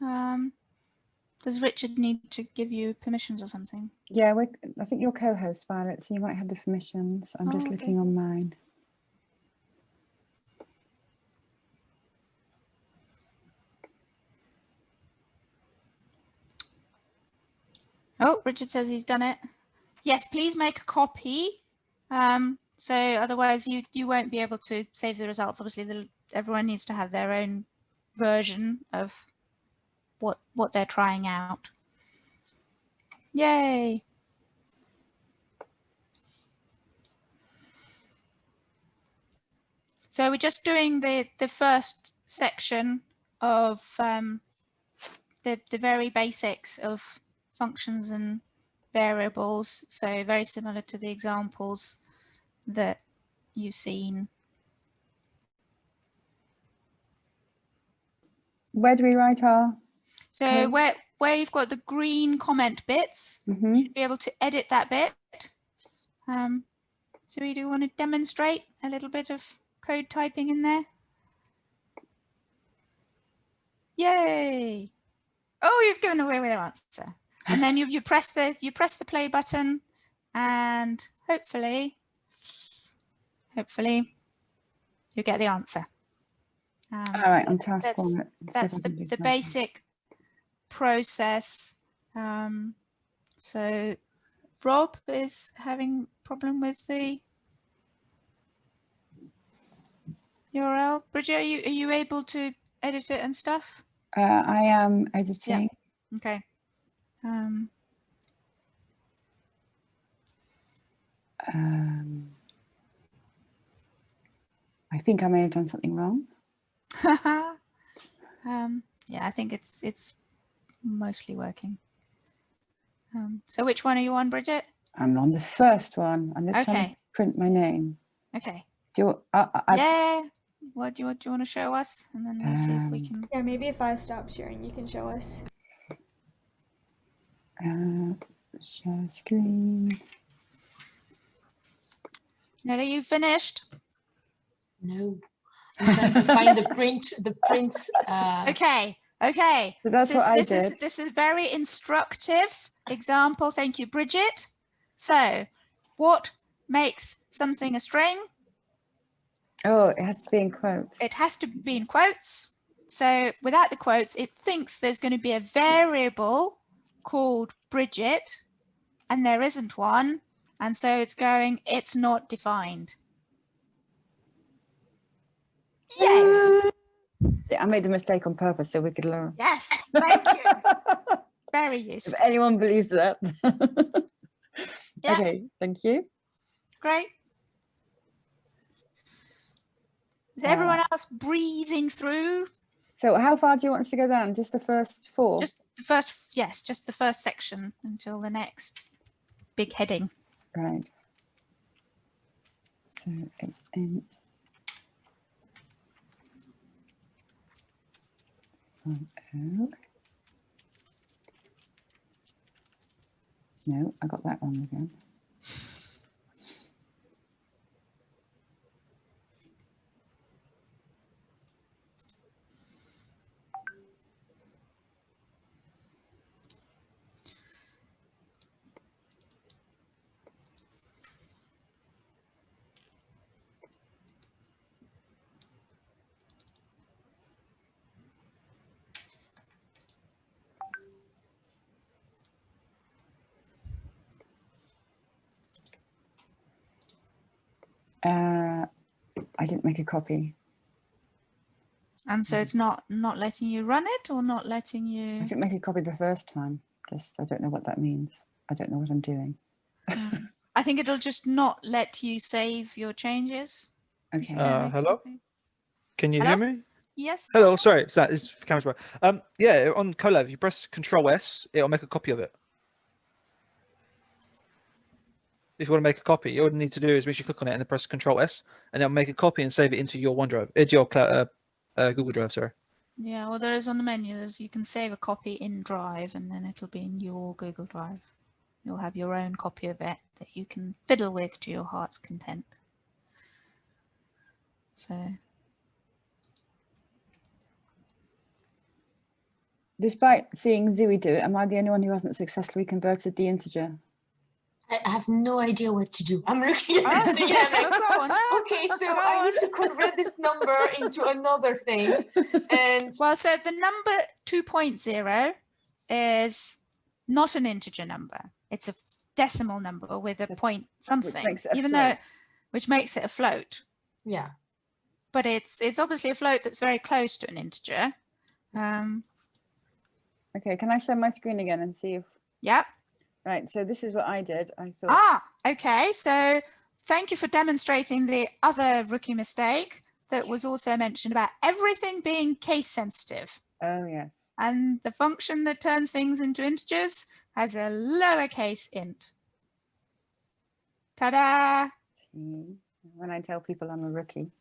Does Richard need to give you permissions or something? Yeah, I think you're co-host, Violet, so you might have the permissions. I'm just okay. looking on mine. Oh, Richard says he's done it. Yes, please make a copy. So otherwise you won't be able to save the results. Obviously, everyone needs to have their own version of what they're trying out. Yay. So we're just doing the first section of the very basics of functions and variables. So very similar to the examples that you've seen. Where do we write our? So code? where you've got the green comment bits, you should be able to edit that bit. So we do want to demonstrate a little bit of code typing in there. Yay! Oh, you've given away with your answer. And then you press the play button, and hopefully you get the answer. All right, on task that's, one. That's the basic process. So Rob is having a problem with the URL. Bridget, are you able to edit it and stuff? I am editing. Yeah. Okay. I think I may have done something wrong. Yeah, I think it's mostly working. So which one are you on, Bridget? I'm on the first one. I'm just trying Okay. to print my name. Okay. Do you, Yeah. What do you want to show us? And then we'll see if we can. Yeah, maybe if I stop sharing, you can show us. Share screen. Now, are you finished? No. I'm trying to find the print. Okay. Okay. So that's what I did. This is very instructive example. Thank you, Bridget. So, what makes something a string? Oh, it has to be in quotes. It has to be in quotes. So without the quotes, it thinks there's going to be a variable called Bridget, and there isn't one. And so it's going, it's not defined. Yay! I made the mistake on purpose so we could learn. Yes, thank you. Very useful. If anyone believes that. Yeah. Okay, thank you. Great. Is everyone else breezing through? So how far do you want us to go down? Just the first four? Just the first, yes, just the first section until the next big heading. Right. So it's in. No, I got that wrong again. I didn't make a copy. And so it's not letting you run it, or not letting you? I didn't make a copy the first time. Just I don't know what that means. I don't know what I'm doing. I think it'll just not let you save your changes. Okay. Hello? Can you hear me? Yes. Hello, sorry, it's the camera's bright. Yeah, on Collab, you press Control S, it'll make a copy of it. If you want to make a copy, all you need to do is click on it and then press Control S, and it'll make a copy and save it into your OneDrive, into your Google Drive, sorry. Yeah, well, there is on the menu, you can save a copy in Drive, and then it'll be in your Google Drive. You'll have your own copy of it that you can fiddle with to your heart's content. So. Despite seeing Zooey do it, am I the only one who hasn't successfully converted the integer? I have no idea what to do. I'm looking at this again. Okay, so I need to convert this number into another thing. And well, so the number 2.0 is not an integer number. It's a decimal number with a point something, which makes it a float. Yeah. But it's obviously a float that's very close to an integer. Okay, can I share my screen again and see if? Yep. Right, so this is what I did. I thought. Ah, okay. So thank you for demonstrating the other rookie mistake that was also mentioned about everything being case sensitive. Oh, yes. And the function that turns things into integers has a lowercase int. Ta-da! When I tell people I'm a rookie.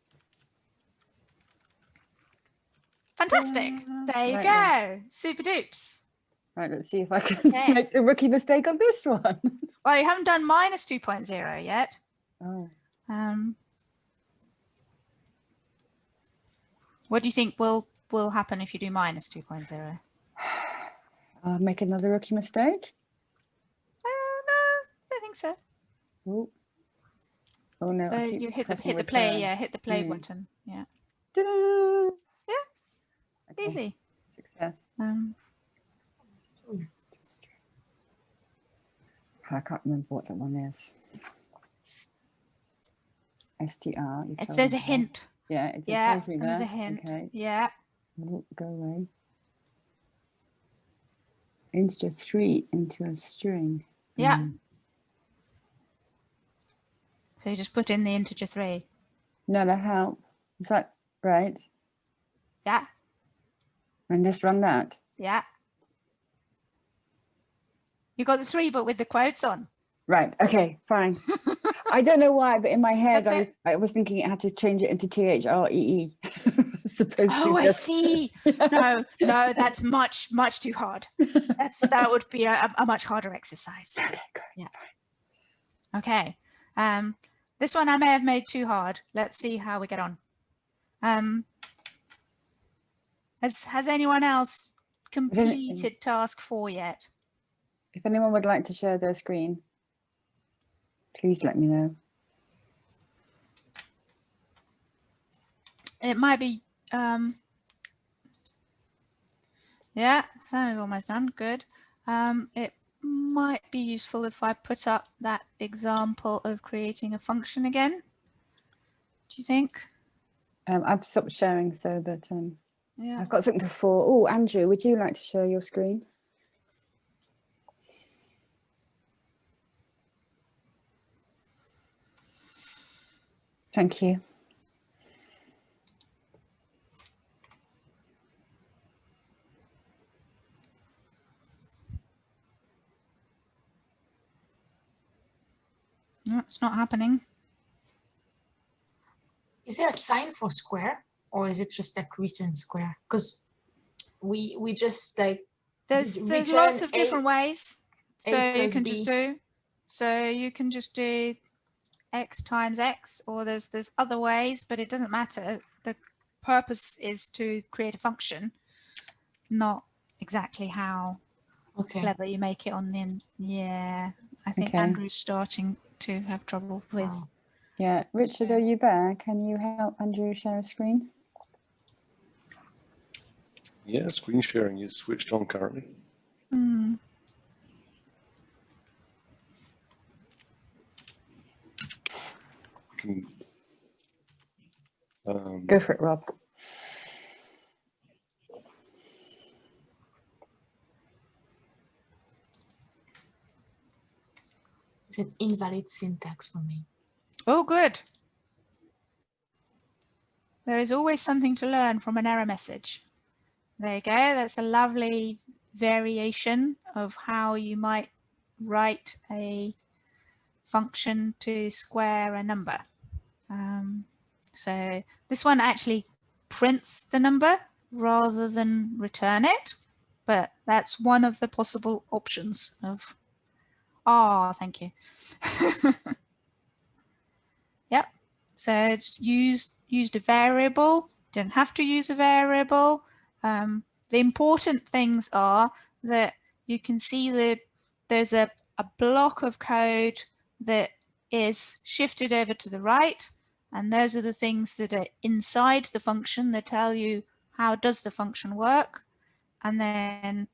Fantastic. There you Right go. then. Super dupes. Right, let's see if I can make the rookie mistake on this one. Well, you haven't done minus 2.0 yet. Oh. What do you think will happen if you do minus 2.0? I'll make another rookie mistake. No, I don't think so. Oh, oh no. So you hit the play, return. yeah, hit the play button. Yeah. Ta-da! Yeah. Okay. Easy. Success. I can't remember what that one is. STR. There's a hint. Yeah, it yeah, tells me and there. there's a hint. Okay. Yeah. Oh, go away. Integer 3 into a string. Yeah. So you just put in the integer 3. No, that help. Is that right? Yeah. And just run that. Yeah. You got the 3, but with the quotes on. Right. Okay, fine. I don't know why, but in my head, I was thinking it had to change it into THREE. Oh, I see. No, that's much too hard. That would be a much harder exercise. Okay, good. Yeah. Okay. This one I may have made too hard. Let's see how we get on. Has anyone else completed task 4 yet? If anyone would like to share their screen, please let me know. It might be, yeah, Sam is almost done. Good. It might be useful if I put up that example of creating a function again. Do you think? I've stopped sharing so that yeah. I've got something for. Oh, Andrew, would you like to share your screen? Thank you. No, it's not happening. Is there a sign for square, or is it just like written square? Because we just like there's lots of different ways. So you can just do. So you can just do x times x, or there's other ways, but it doesn't matter. The purpose is to create a function, not exactly how clever you make it on the. Yeah, I think Andrew's starting to have trouble with. Yeah, Richard, are you there? Can you help Andrew share a screen? Yeah, screen sharing is switched on currently. Go for it, Rob. It's an invalid syntax for me. Oh, good. There is always something to learn from an error message. There you go. That's a lovely variation of how you might write a function to square a number. So this one actually prints the number rather than return it, but that's one of the possible options of. Oh, thank you. Yep. So it's used a variable. Don't have to use a variable. The important things are that you can see there's a block of code that is shifted over to the right, and those are the things that are inside the function that tell you how does the function work. And then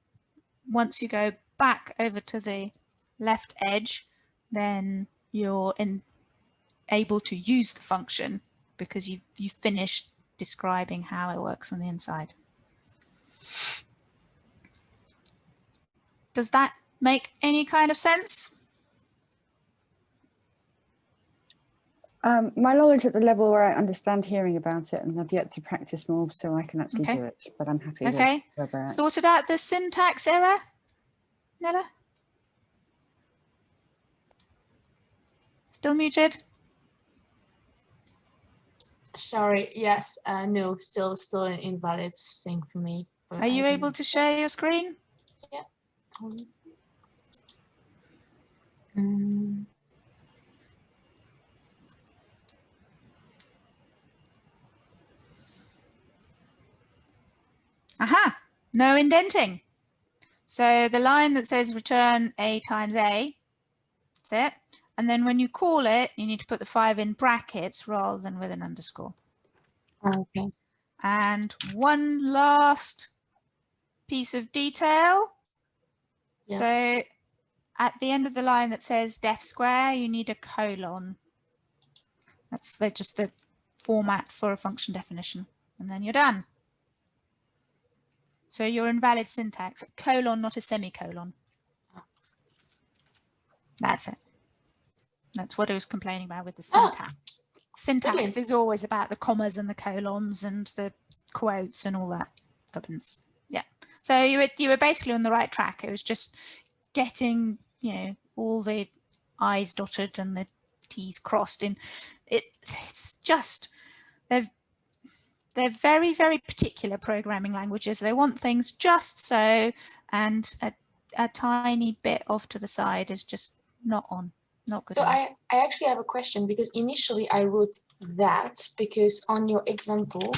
once you go back over to the left edge, then you're able to use the function because you've finished describing how it works on the inside. Does that make any kind of sense? My knowledge at the level where I understand hearing about it, and I've yet to practice more so I can actually do it, but I'm happy with where we're at. Sorted out the syntax error, Nella? Still muted? Sorry, yes, no, still an invalid thing for me. Are you able to share your screen? Yeah. Aha, no indenting. So the line that says return A times A, that's it. And then when you call it, you need to put the 5 in brackets rather than with an underscore. Okay. And one last piece of detail. Yeah. So at the end of the line that says def square, you need a colon. That's just the format for a function definition. And then you're done. So your invalid syntax, colon, not a semicolon. That's it. That's what I was complaining about with the syntax. Syntax brilliant. is always about the commas and the colons and the quotes and all that gubbins. Yeah. So you were basically on the right track. It was just getting, you know, all the I's dotted and the T's crossed in. It's just they're very, very particular programming languages. They want things just so, and a tiny bit off to the side is just not good So enough. I actually have a question, because initially I wrote that because on your example,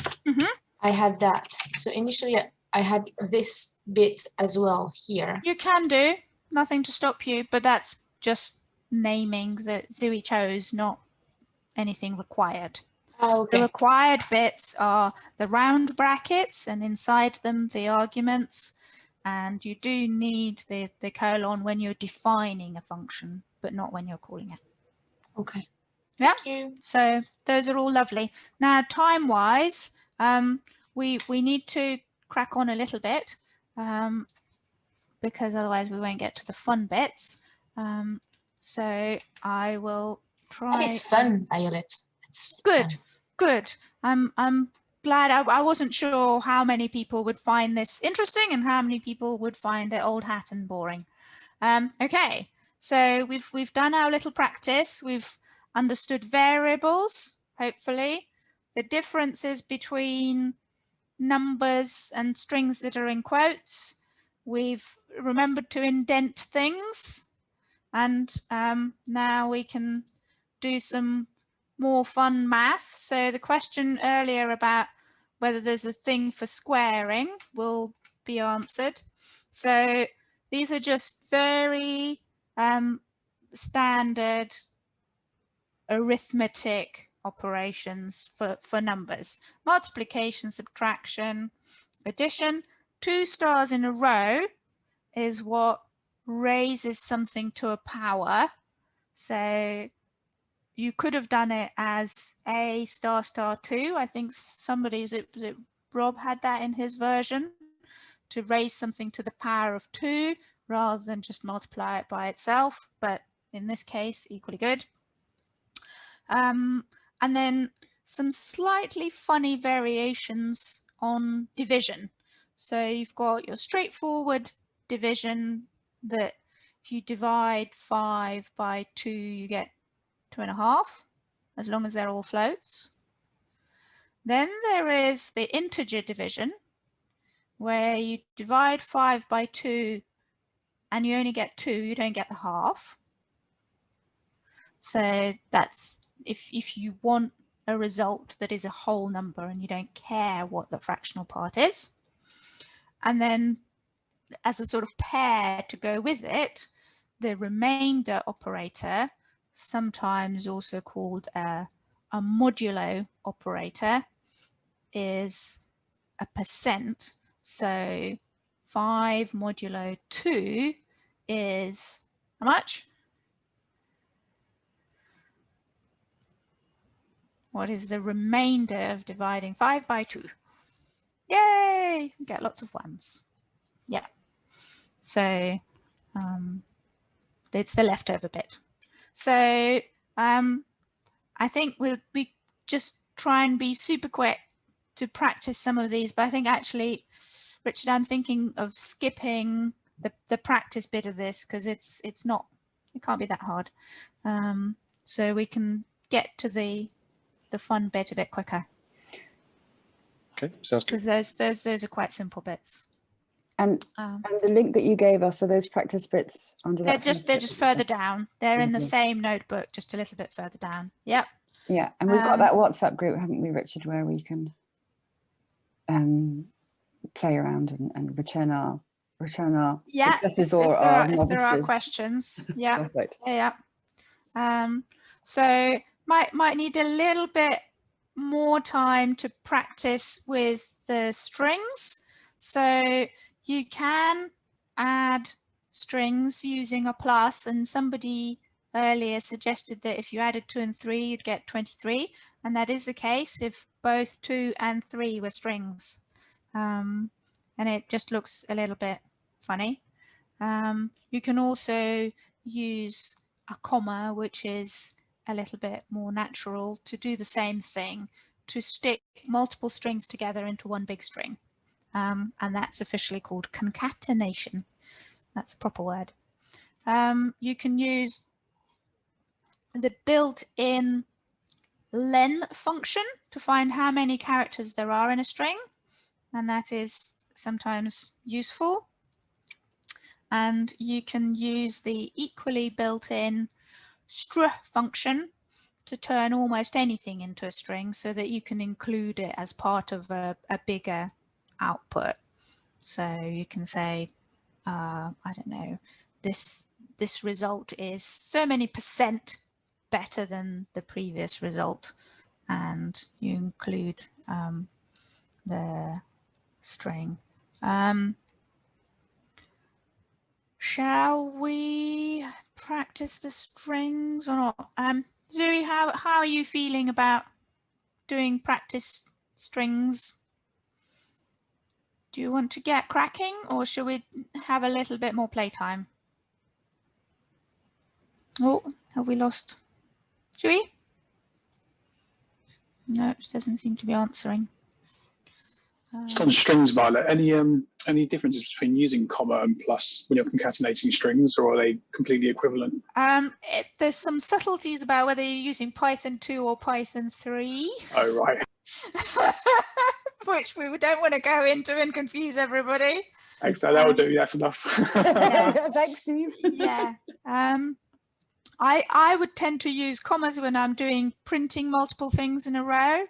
I had that. So initially I had this bit as well here. You can do, nothing to stop you, but that's just naming that Zooey chose, not anything required. Oh, okay. The required bits are the round brackets and inside them the arguments, and you do need the colon when you're defining a function, but not when you're calling it. Okay. Yeah. Thank you. So those are all lovely. Now, time-wise, we need to crack on a little bit because otherwise we won't get to the fun bits. So I will try. That is fun, Violet. It's good. Fun. Good. I'm glad. I wasn't sure how many people would find this interesting and how many people would find it old hat and boring. Okay, so we've done our little practice. We've understood variables, hopefully, the differences between numbers and strings that are in quotes. We've remembered to indent things, and now we can do some more fun math. So the question earlier about whether there's a thing for squaring will be answered. So these are just very standard arithmetic operations for numbers. Multiplication, subtraction, addition. 2 stars in a row is what raises something to a power. So you could have done it as A star star 2. I think somebody, was it Rob, had that in his version, to raise something to the power of 2 rather than just multiply it by itself. But in this case, equally good. And then some slightly funny variations on division. So you've got your straightforward division that if you divide 5 by 2, you get 2.5, as long as they're all floats. Then there is the integer division, where you divide 5 by 2 and you only get 2, you don't get the half. So that's if you want a result that is a whole number and you don't care what the fractional part is. And then as a sort of pair to go with it, the remainder operator, sometimes also called a modulo operator, is a percent. So 5 modulo 2 is how much? What is the remainder of dividing 5 by 2? Yay! You get lots of ones. Yeah. So it's the leftover bit. So and I think we just try and be super quick to practice some of these, but I think actually, Richard, I'm thinking of skipping the practice bit of this because it can't be that hard. So we can get to the fun bit a bit quicker. Okay, sounds good. Because those are quite simple bits. And the link that you gave us, are those practice bits under they're that? They're just further down. They're in the same notebook, just a little bit further down. Yep. Yeah, and we've got that WhatsApp group, haven't we, Richard, where we can play around and return our successes or our novices. If there are questions. Yeah. Perfect. Yeah. So might need a little bit more time to practice with the strings. So you can add strings using a plus, and somebody earlier suggested that if you added 2 and 3, you'd get 23, and that is the case if both 2 and 3 were strings. And it just looks a little bit funny. You can also use a comma, which is a little bit more natural, to do the same thing, to stick multiple strings together into one big string. And that's officially called concatenation. That's a proper word. You can use the built-in len function to find how many characters there are in a string, and that is sometimes useful. And you can use the equally built-in str function to turn almost anything into a string so that you can include it as part of a bigger output. So you can say, I don't know, this result is so many % better than the previous result, and you include the string. Shall we practice the strings or not? Zuri, how are you feeling about doing practice strings? Do you want to get cracking, or should we have a little bit more playtime? Oh, have we lost Zuri? No, she doesn't seem to be answering. Just on strings, Violet, any differences between using comma and plus when you're concatenating strings, or are they completely equivalent? There's some subtleties about whether you're using Python 2 or Python 3. Oh, right. Which we don't want to go into and confuse everybody. Excellent, that would do, that's enough. Yeah. Thanks, Steve. Yeah. I would tend to use commas when I'm doing printing multiple things in a row.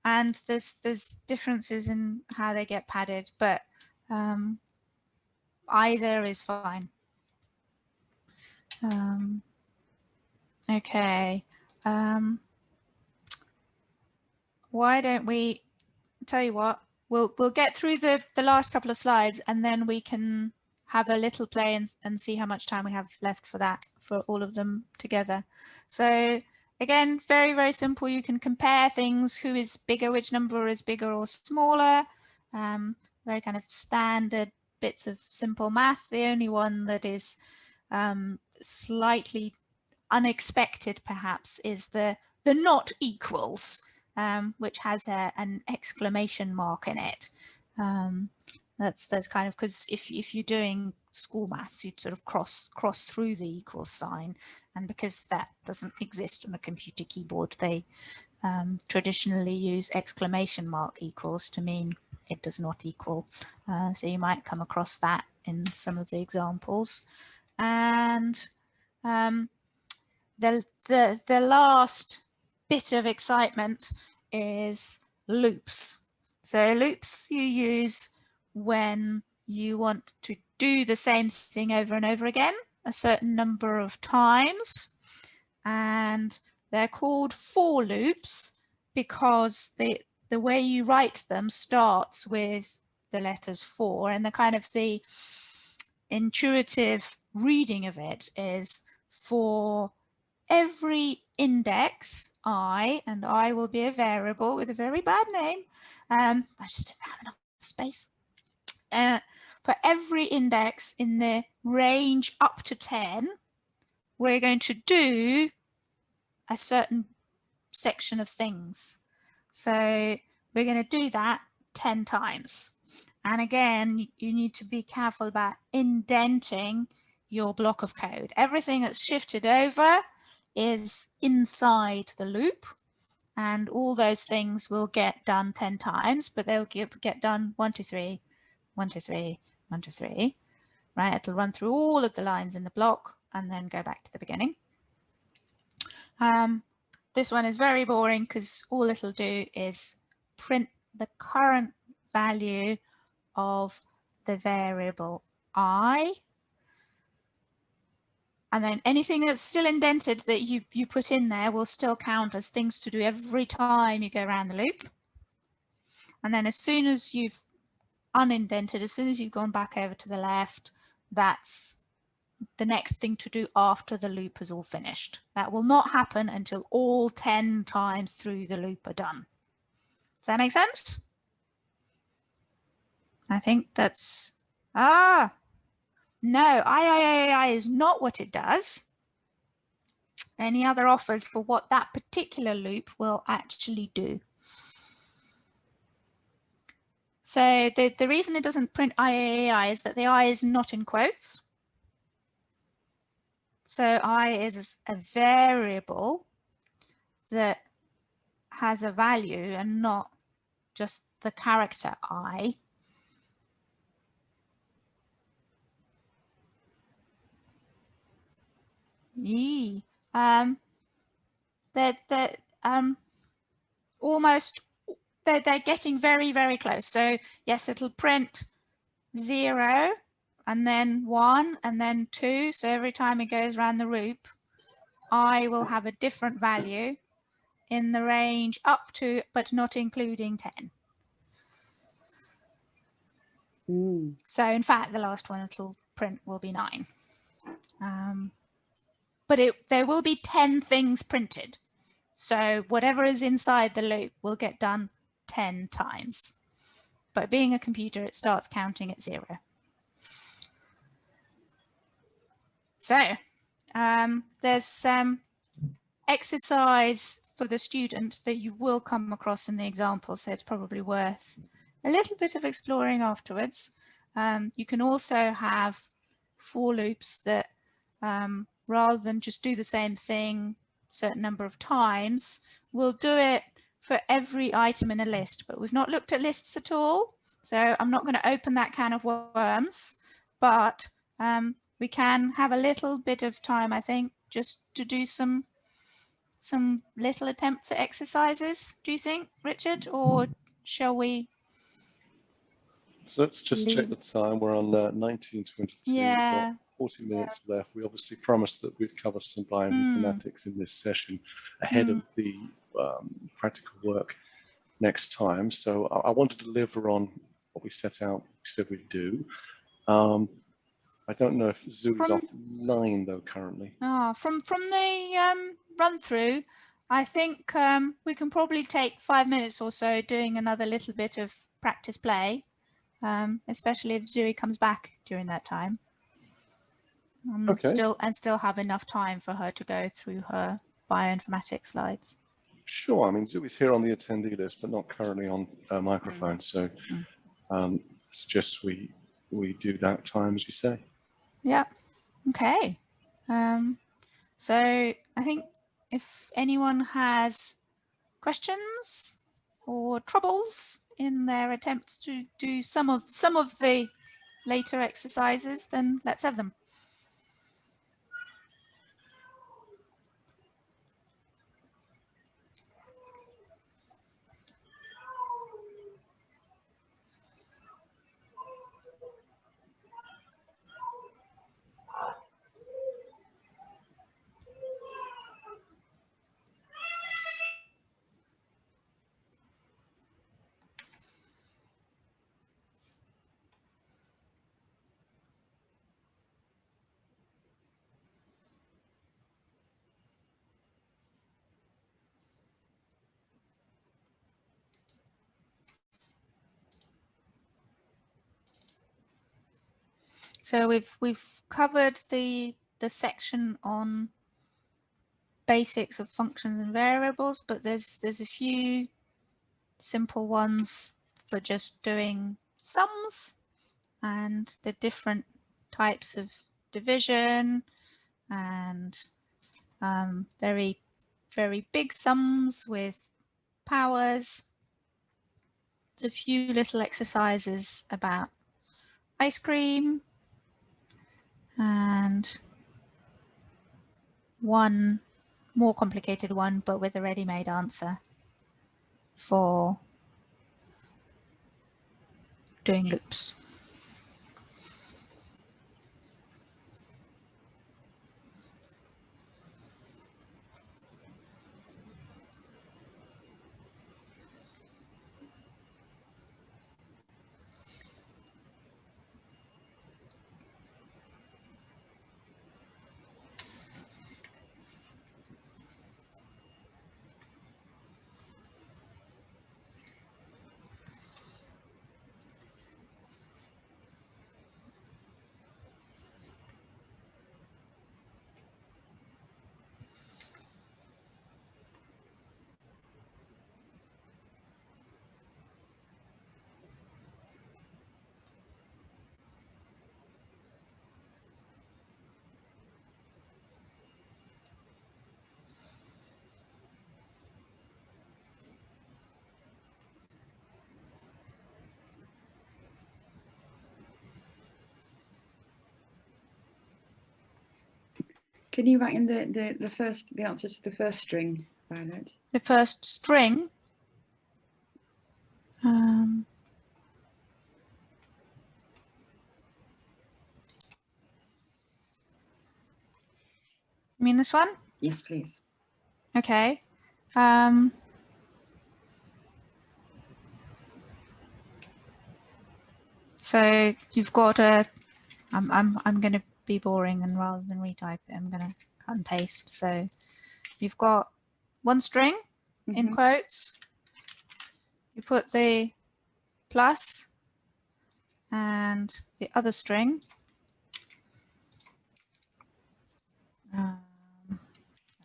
And there's differences in how they get padded, but either is fine. Okay. Why don't we tell you what? We'll get through the last couple of slides, and then we can have a little play and see how much time we have left for that, for all of them together. So again, very, very simple. You can compare things, who is bigger, which number is bigger or smaller. Very kind of standard bits of simple math. The only one that is slightly unexpected perhaps is the not equals, which has an exclamation mark in it. That's kind of, because if you're doing school maths, you'd sort of cross through the equals sign, and because that doesn't exist on a computer keyboard, they traditionally use exclamation mark equals to mean it does not equal. So you might come across that in some of the examples. And the last bit of excitement is loops. So loops you use when you want to do the same thing over and over again a certain number of times, and they're called for loops because the way you write them starts with the letters for, and the intuitive reading of it is for every index I, and I will be a variable with a very bad name, I just didn't have enough space. For every index in the range up to 10, we're going to do a certain section of things. So we're going to do that 10 times. And again, you need to be careful about indenting your block of code. Everything that's shifted over is inside the loop, and all those things will get done 10 times, but they'll get done 1, 2, 3, 1, 2, 3, 1, 2, 3, right? It'll run through all of the lines in the block and then go back to the beginning. This one is very boring because all it'll do is print the current value of the variable I, and then anything that's still indented that you put in there will still count as things to do every time you go around the loop. And then as soon as you've unindented, as soon as you've gone back over to the left, that's the next thing to do after the loop is all finished. That will not happen until all 10 times through the loop are done. Does that make sense? I think that's, no, IIAI is not what it does. Any other offers for what that particular loop will actually do? So the reason it doesn't print IIAI is that the I is not in quotes. So I is a variable that has a value and not just the character I. They're getting very, very close. So yes, it'll print 0 and then 1 and then 2. So every time it goes around the loop, I will have a different value in the range up to, but not including 10. So in fact, the last one it'll print will be 9. But there will be 10 things printed. So whatever is inside the loop will get done 10 times. But being a computer, it starts counting at 0. So there's some exercise for the student that you will come across in the example, so it's probably worth a little bit of exploring afterwards. You can also have for loops that rather than just do the same thing a certain number of times, we'll do it for every item in a list, but we've not looked at lists at all. So I'm not going to open that can of worms, but we can have a little bit of time, I think, just to do some little attempts at exercises. Do you think, Richard, or shall we? So let's just check the time. We're on 19:22. Yeah. We've got 40 minutes left. We obviously promised that we'd cover some bioinformatics in this session ahead of the practical work next time. So I want to deliver on what we set out, we said we'd do. I don't know if Zoe's offline though currently. From the run through, I think we can probably take 5 minutes or so doing another little bit of practice play, especially if Zoe comes back during that time. Okay. Still have enough time for her to go through her bioinformatics slides. Sure. I mean, Zoe's here on the attendee list, but not currently on microphone. So suggest we do that time as you say. Yeah. Okay. So I think if anyone has questions or troubles in their attempts to do some of the later exercises, then let's have them. So we've covered the section on basics of functions and variables, but there's a few simple ones for just doing sums and the different types of division and very, very big sums with powers. There's a few little exercises about ice cream and one more complicated one, but with a ready-made answer for doing loops. Can you write in the answer to the first string, Violet? The first string. You mean this one? Yes, please. Okay. So you've got a. I'm going to be boring, and rather than retype it, I'm going to cut and paste. So you've got one string in quotes. You put the plus and the other string. Let's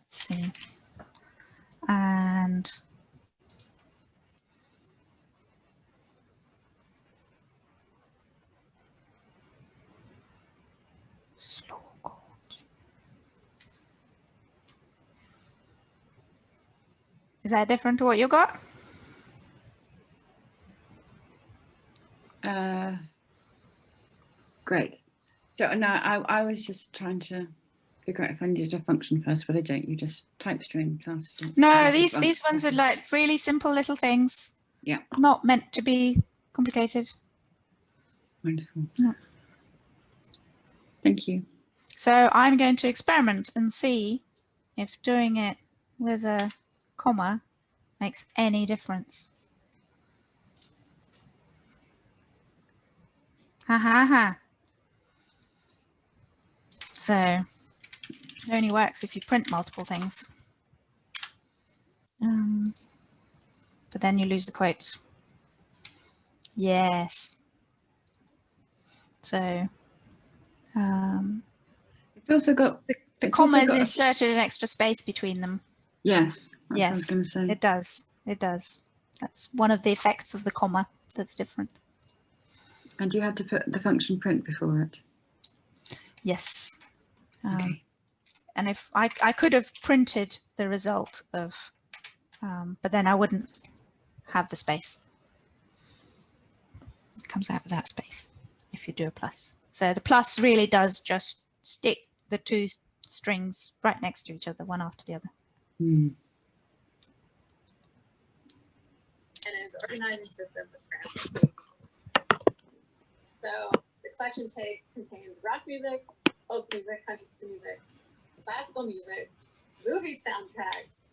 see. And slow code. Is that different to what you got? Great. So now I was just trying to figure out if I needed a function first, but I don't. You just type string. No, these ones are like really simple little things. Yeah. Not meant to be complicated. Wonderful. No. Thank you. So I'm going to experiment and see if doing it with a comma makes any difference. Ha ha ha. So it only works if you print multiple things. But then you lose the quotes. Yes. So it's also got the comma is inserted an extra space between them. Yes. Yes, I was going to say. it does. It does. That's one of the effects of the comma that's different. And you had to put the function print before it. Yes. Okay. And if I could have printed the result of, but then I wouldn't have the space. It comes out without space if you do a plus. So the plus really does just stick the two strings right next to each other, one after the other. Hmm. And is organizing system with scrambles. So the collection tape contains rock music, folk music, country music, classical music, movie soundtracks,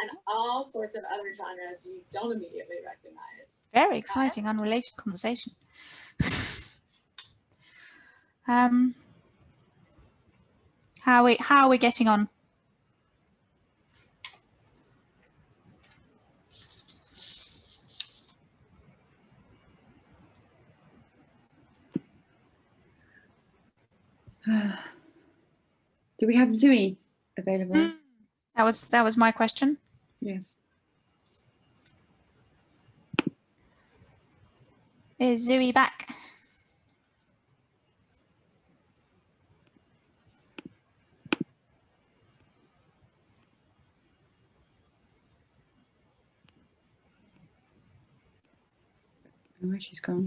and all sorts of other genres you don't immediately recognize. Very exciting, unrelated conversation. How are we getting on? Do we have Zooey available? That was my question. Yes. Is Zoe back? Where she's gone.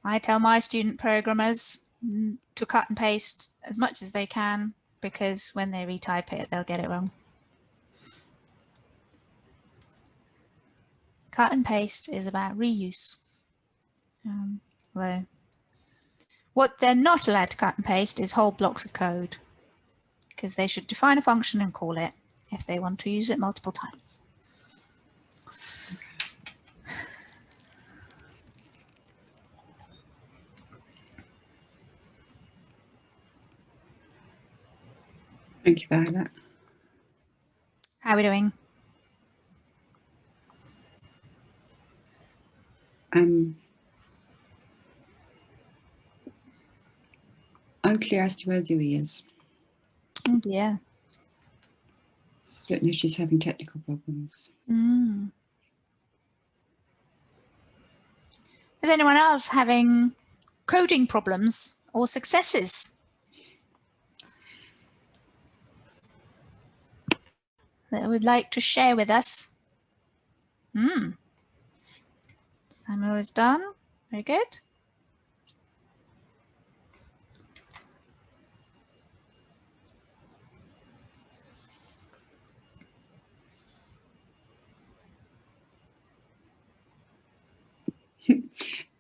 I tell my student programmers to cut and paste as much as they can, because when they retype it, they'll get it wrong. Cut and paste is about reuse. Although what they're not allowed to cut and paste is whole blocks of code, because they should define a function and call it if they want to use it multiple times. Thank you, Violet. How are we doing? Unclear as to where Zoe is. Oh dear. Don't know if she's having technical problems. Is anyone else having coding problems or successes that would like to share with us? Samuel is done. Very good.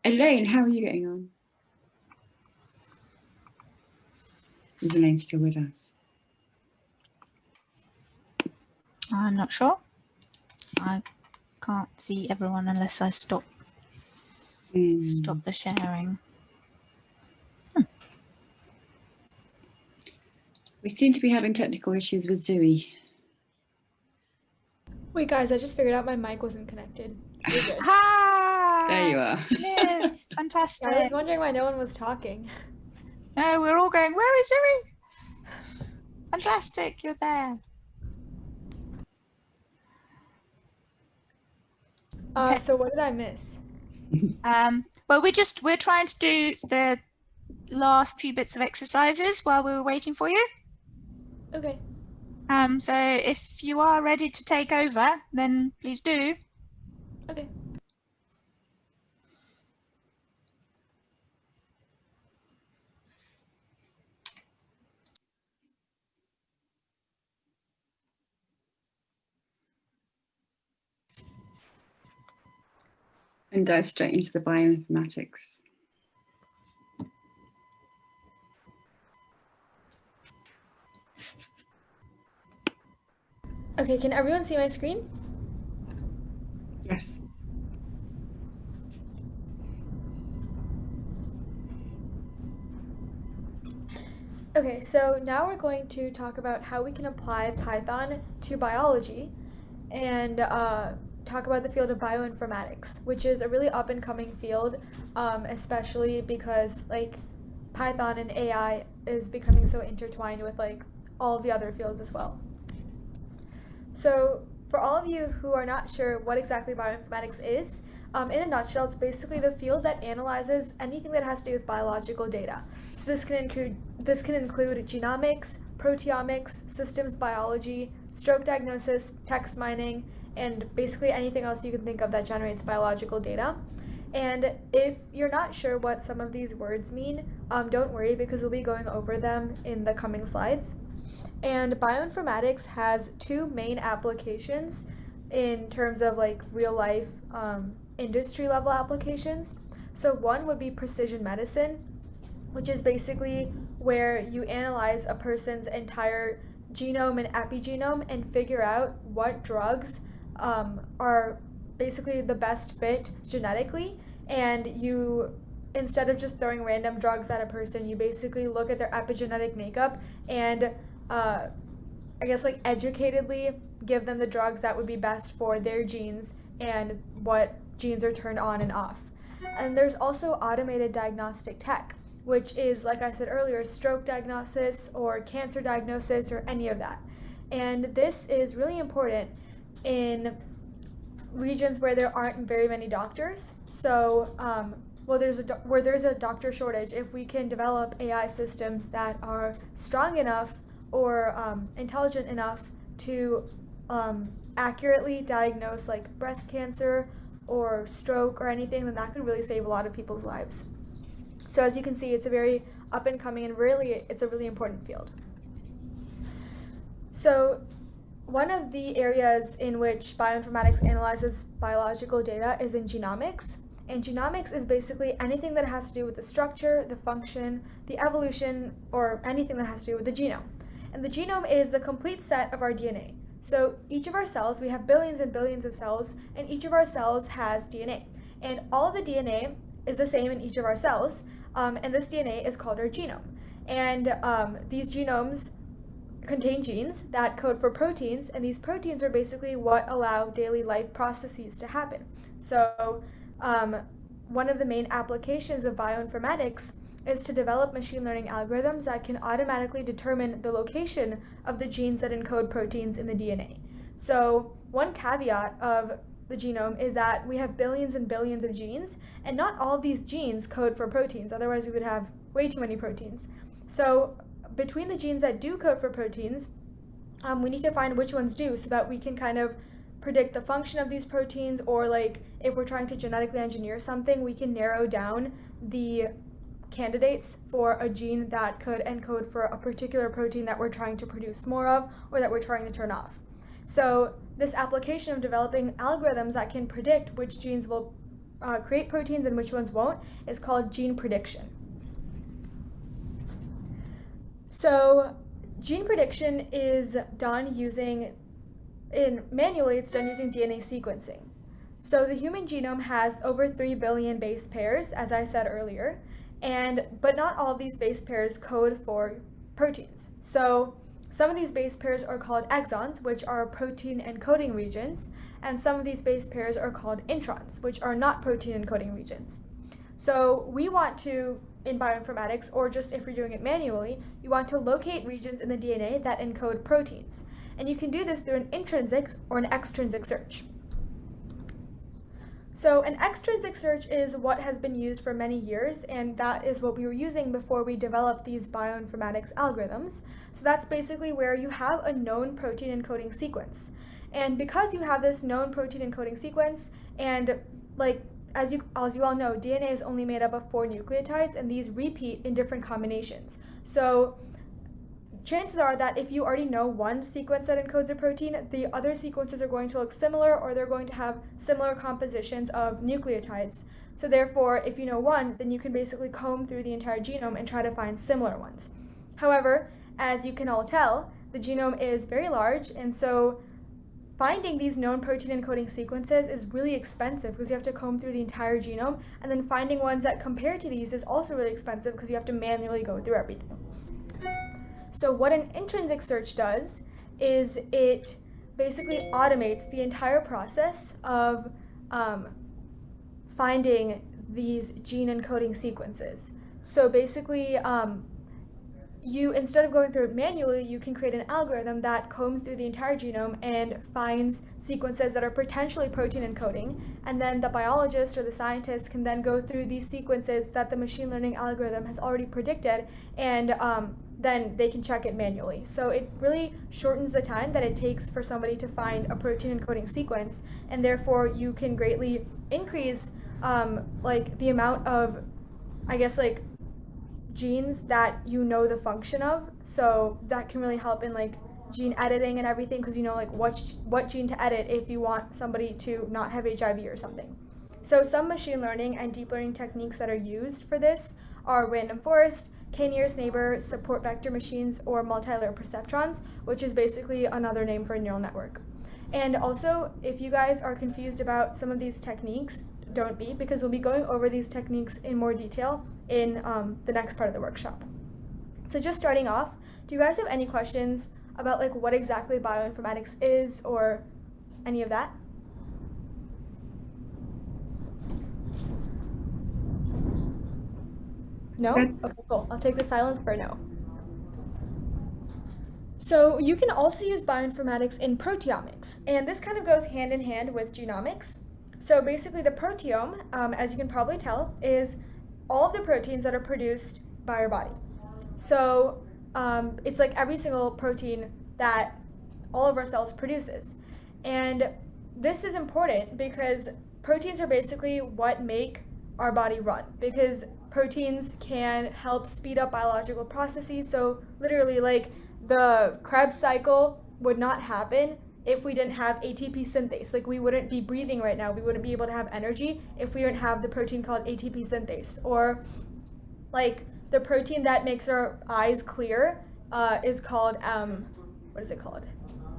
Elaine, how are you getting on? Is Elaine still with us? I'm not sure. I can't see everyone unless I stop the sharing. We seem to be having technical issues with Zoe. Wait, guys, I just figured out my mic wasn't connected. We're good. Ah! There you are. Yes, fantastic. I was wondering why no one was talking. No, we're all going, where is Zoe? Fantastic, you're there. Okay. So what did I miss? Well, we're trying to do the last few bits of exercises while we were waiting for you. Okay. So if you are ready to take over, then please do. Okay. And go straight into the bioinformatics. Okay, can everyone see my screen? Yes. Okay, so now we're going to talk about how we can apply Python to biology and talk about the field of bioinformatics, which is a really up and coming field, especially because like Python and AI is becoming so intertwined with like all of the other fields as well. So for all of you who are not sure what exactly bioinformatics is, in a nutshell, it's basically the field that analyzes anything that has to do with biological data. So this can include genomics, proteomics, systems biology, stroke diagnosis, text mining, and basically anything else you can think of that generates biological data. And if you're not sure what some of these words mean, don't worry, because we'll be going over them in the coming slides. And bioinformatics has two main applications in terms of like real life industry level applications. So one would be precision medicine, which is basically where you analyze a person's entire genome and epigenome and figure out what drugs are basically the best fit genetically. And you, instead of just throwing random drugs at a person, you basically look at their epigenetic makeup and I guess like educatedly give them the drugs that would be best for their genes and what genes are turned on and off. And there's also automated diagnostic tech, which is, like I said earlier, stroke diagnosis or cancer diagnosis or any of that. And this is really important in regions where there aren't very many doctors. So where there's a doctor shortage, if we can develop AI systems that are strong enough or intelligent enough to accurately diagnose like breast cancer or stroke or anything, then that could really save a lot of people's lives. So as you can see, it's a very up and coming and really, it's a really important field. So one of the areas in which bioinformatics analyzes biological data is in genomics. And genomics is basically anything that has to do with the structure, the function, the evolution, or anything that has to do with the genome. And the genome is the complete set of our DNA. So each of our cells, we have billions and billions of cells, and each of our cells has DNA. And all the DNA is the same in each of our cells, and this DNA is called our genome. And these genomes contain genes that code for proteins, and these proteins are basically what allow daily life processes to happen. So one of the main applications of bioinformatics is to develop machine learning algorithms that can automatically determine the location of the genes that encode proteins in the DNA. So one caveat of the genome is that we have billions and billions of genes, and not all of these genes code for proteins, otherwise we would have way too many proteins. So between the genes that do code for proteins, we need to find which ones do so that we can kind of predict the function of these proteins, or like if we're trying to genetically engineer something, we can narrow down the candidates for a gene that could encode for a particular protein that we're trying to produce more of or that we're trying to turn off. So this application of developing algorithms that can predict which genes will create proteins and which ones won't is called gene prediction. So gene prediction is done using, manually it's done using DNA sequencing. So the human genome has over 3 billion base pairs, as I said earlier, but not all of these base pairs code for proteins. So some of these base pairs are called exons, which are protein encoding regions, and some of these base pairs are called introns, which are not protein encoding regions. So we want to, in bioinformatics, or just if you're doing it manually, you want to locate regions in the DNA that encode proteins. And you can do this through an intrinsic or an extrinsic search. So an extrinsic search is what has been used for many years, and that is what we were using before we developed these bioinformatics algorithms. So that's basically where you have a known protein encoding sequence. And because you have this known protein encoding sequence, and like as you all know, DNA is only made up of 4 nucleotides, and these repeat in different combinations. So chances are that if you already know one sequence that encodes a protein, the other sequences are going to look similar, or they're going to have similar compositions of nucleotides. So therefore, if you know one, then you can basically comb through the entire genome and try to find similar ones. However, as you can all tell, the genome is very large, and so finding these known protein encoding sequences is really expensive because you have to comb through the entire genome, and then finding ones that compare to these is also really expensive because you have to manually go through everything. So what an intrinsic search does is it basically automates the entire process of finding these gene encoding sequences. So basically, instead of going through it manually, you can create an algorithm that combs through the entire genome and finds sequences that are potentially protein encoding, and then the biologist or the scientist can then go through these sequences that the machine learning algorithm has already predicted, and then they can check it manually. So it really shortens the time that it takes for somebody to find a protein encoding sequence, and therefore you can greatly increase like the amount of, I guess, like genes that you know the function of. So that can really help in like gene editing and everything, because you know like what gene to edit if you want somebody to not have HIV or something. So some machine learning and deep learning techniques that are used for this are random forest, k-nearest neighbor, support vector machines, or multi-layer perceptrons, which is basically another name for a neural network. And also, if you guys are confused about some of these techniques, don't be, because we'll be going over these techniques in more detail in the next part of the workshop. So just starting off, do you guys have any questions about like what exactly bioinformatics is or any of that? No? Okay. Okay, cool. I'll take the silence for no. So you can also use bioinformatics in proteomics, and this kind of goes hand in hand with genomics. So basically the proteome, as you can probably tell, is all of the proteins that are produced by our body. So it's like every single protein that all of our cells produces. And this is important because proteins are basically what make our body run, because proteins can help speed up biological processes. So literally, like, the Krebs cycle would not happen if we didn't have ATP synthase. Like, we wouldn't be breathing right now. We wouldn't be able to have energy if we didn't have the protein called ATP synthase. Or like the protein that makes our eyes clear is called, what is it called?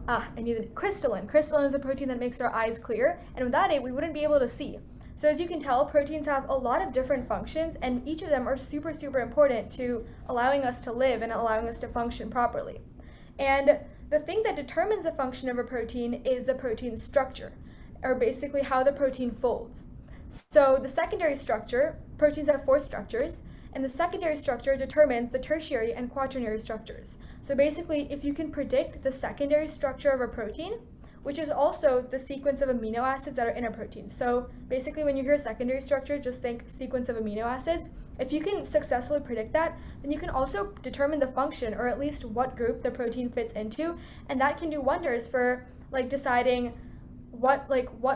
I need it. Crystalline. Crystalline is a protein that makes our eyes clear, and without it, we wouldn't be able to see. So as you can tell, proteins have a lot of different functions, and each of them are super, super important to allowing us to live and allowing us to function properly. And the thing that determines the function of a protein is the protein structure, or basically how the protein folds. So the secondary structure, proteins have 4 structures, and the secondary structure determines the tertiary and quaternary structures. So basically, if you can predict the secondary structure of a protein, which is also the sequence of amino acids that are in a protein. So basically, when you hear secondary structure, just think sequence of amino acids. If you can successfully predict that, then you can also determine the function, or at least what group the protein fits into, and that can do wonders for like deciding what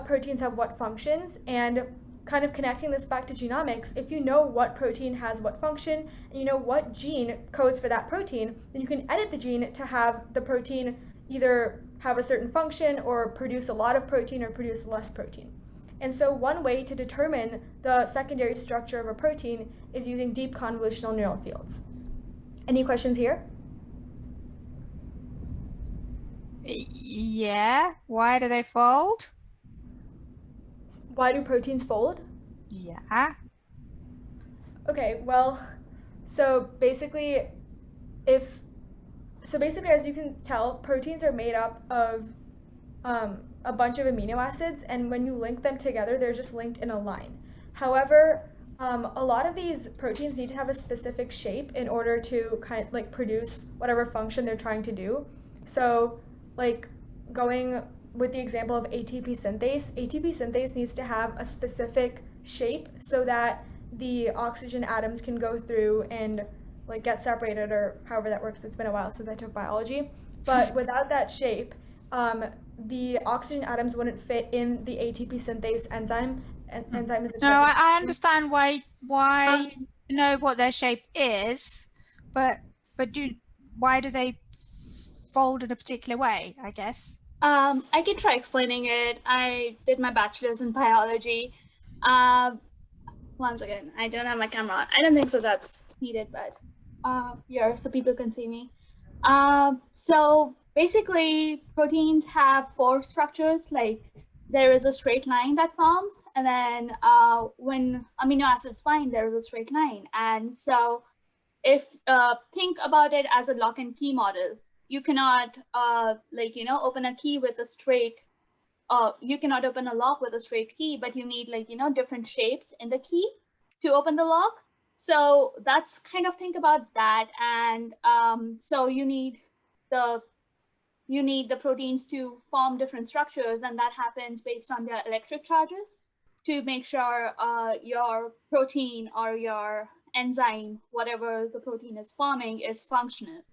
proteins have what functions. And kind of connecting this back to genomics, if you know what protein has what function, and you know what gene codes for that protein, then you can edit the gene to have the protein either have a certain function or produce a lot of protein or produce less protein. And so one way to determine the secondary structure of a protein is using deep convolutional neural fields. Any questions here? Yeah, why do they fold? Why do proteins fold? Yeah. Okay, well, so basically, as you can tell, proteins are made up of a bunch of amino acids, and when you link them together, they're just linked in a line. However, a lot of these proteins need to have a specific shape in order to kind of like produce whatever function they're trying to do. So, like, going with the example of ATP synthase needs to have a specific shape so that the oxygen atoms can go through and like get separated, or however that works. It's been a while since I took biology, but without that shape, the oxygen atoms wouldn't fit in the ATP synthase enzyme. Enzyme is no, I understand why you know what their shape is, but why do they fold in a particular way, I guess? I can try explaining it. I did my bachelor's in biology. Once again, I don't have my camera on. I don't think so that's needed, but here, so people can see me. So basically, proteins have 4 structures. Like, there is a straight line that forms, and then when amino acids bind, there is a straight line. And so if think about it as a lock and key model. You cannot open a key with a straight, you cannot open a lock with a straight key, but you need different shapes in the key to open the lock. So that's kind of think about that. And so you need the proteins to form different structures, and that happens based on their electric charges to make sure your protein or your enzyme, whatever the protein is forming, is functional.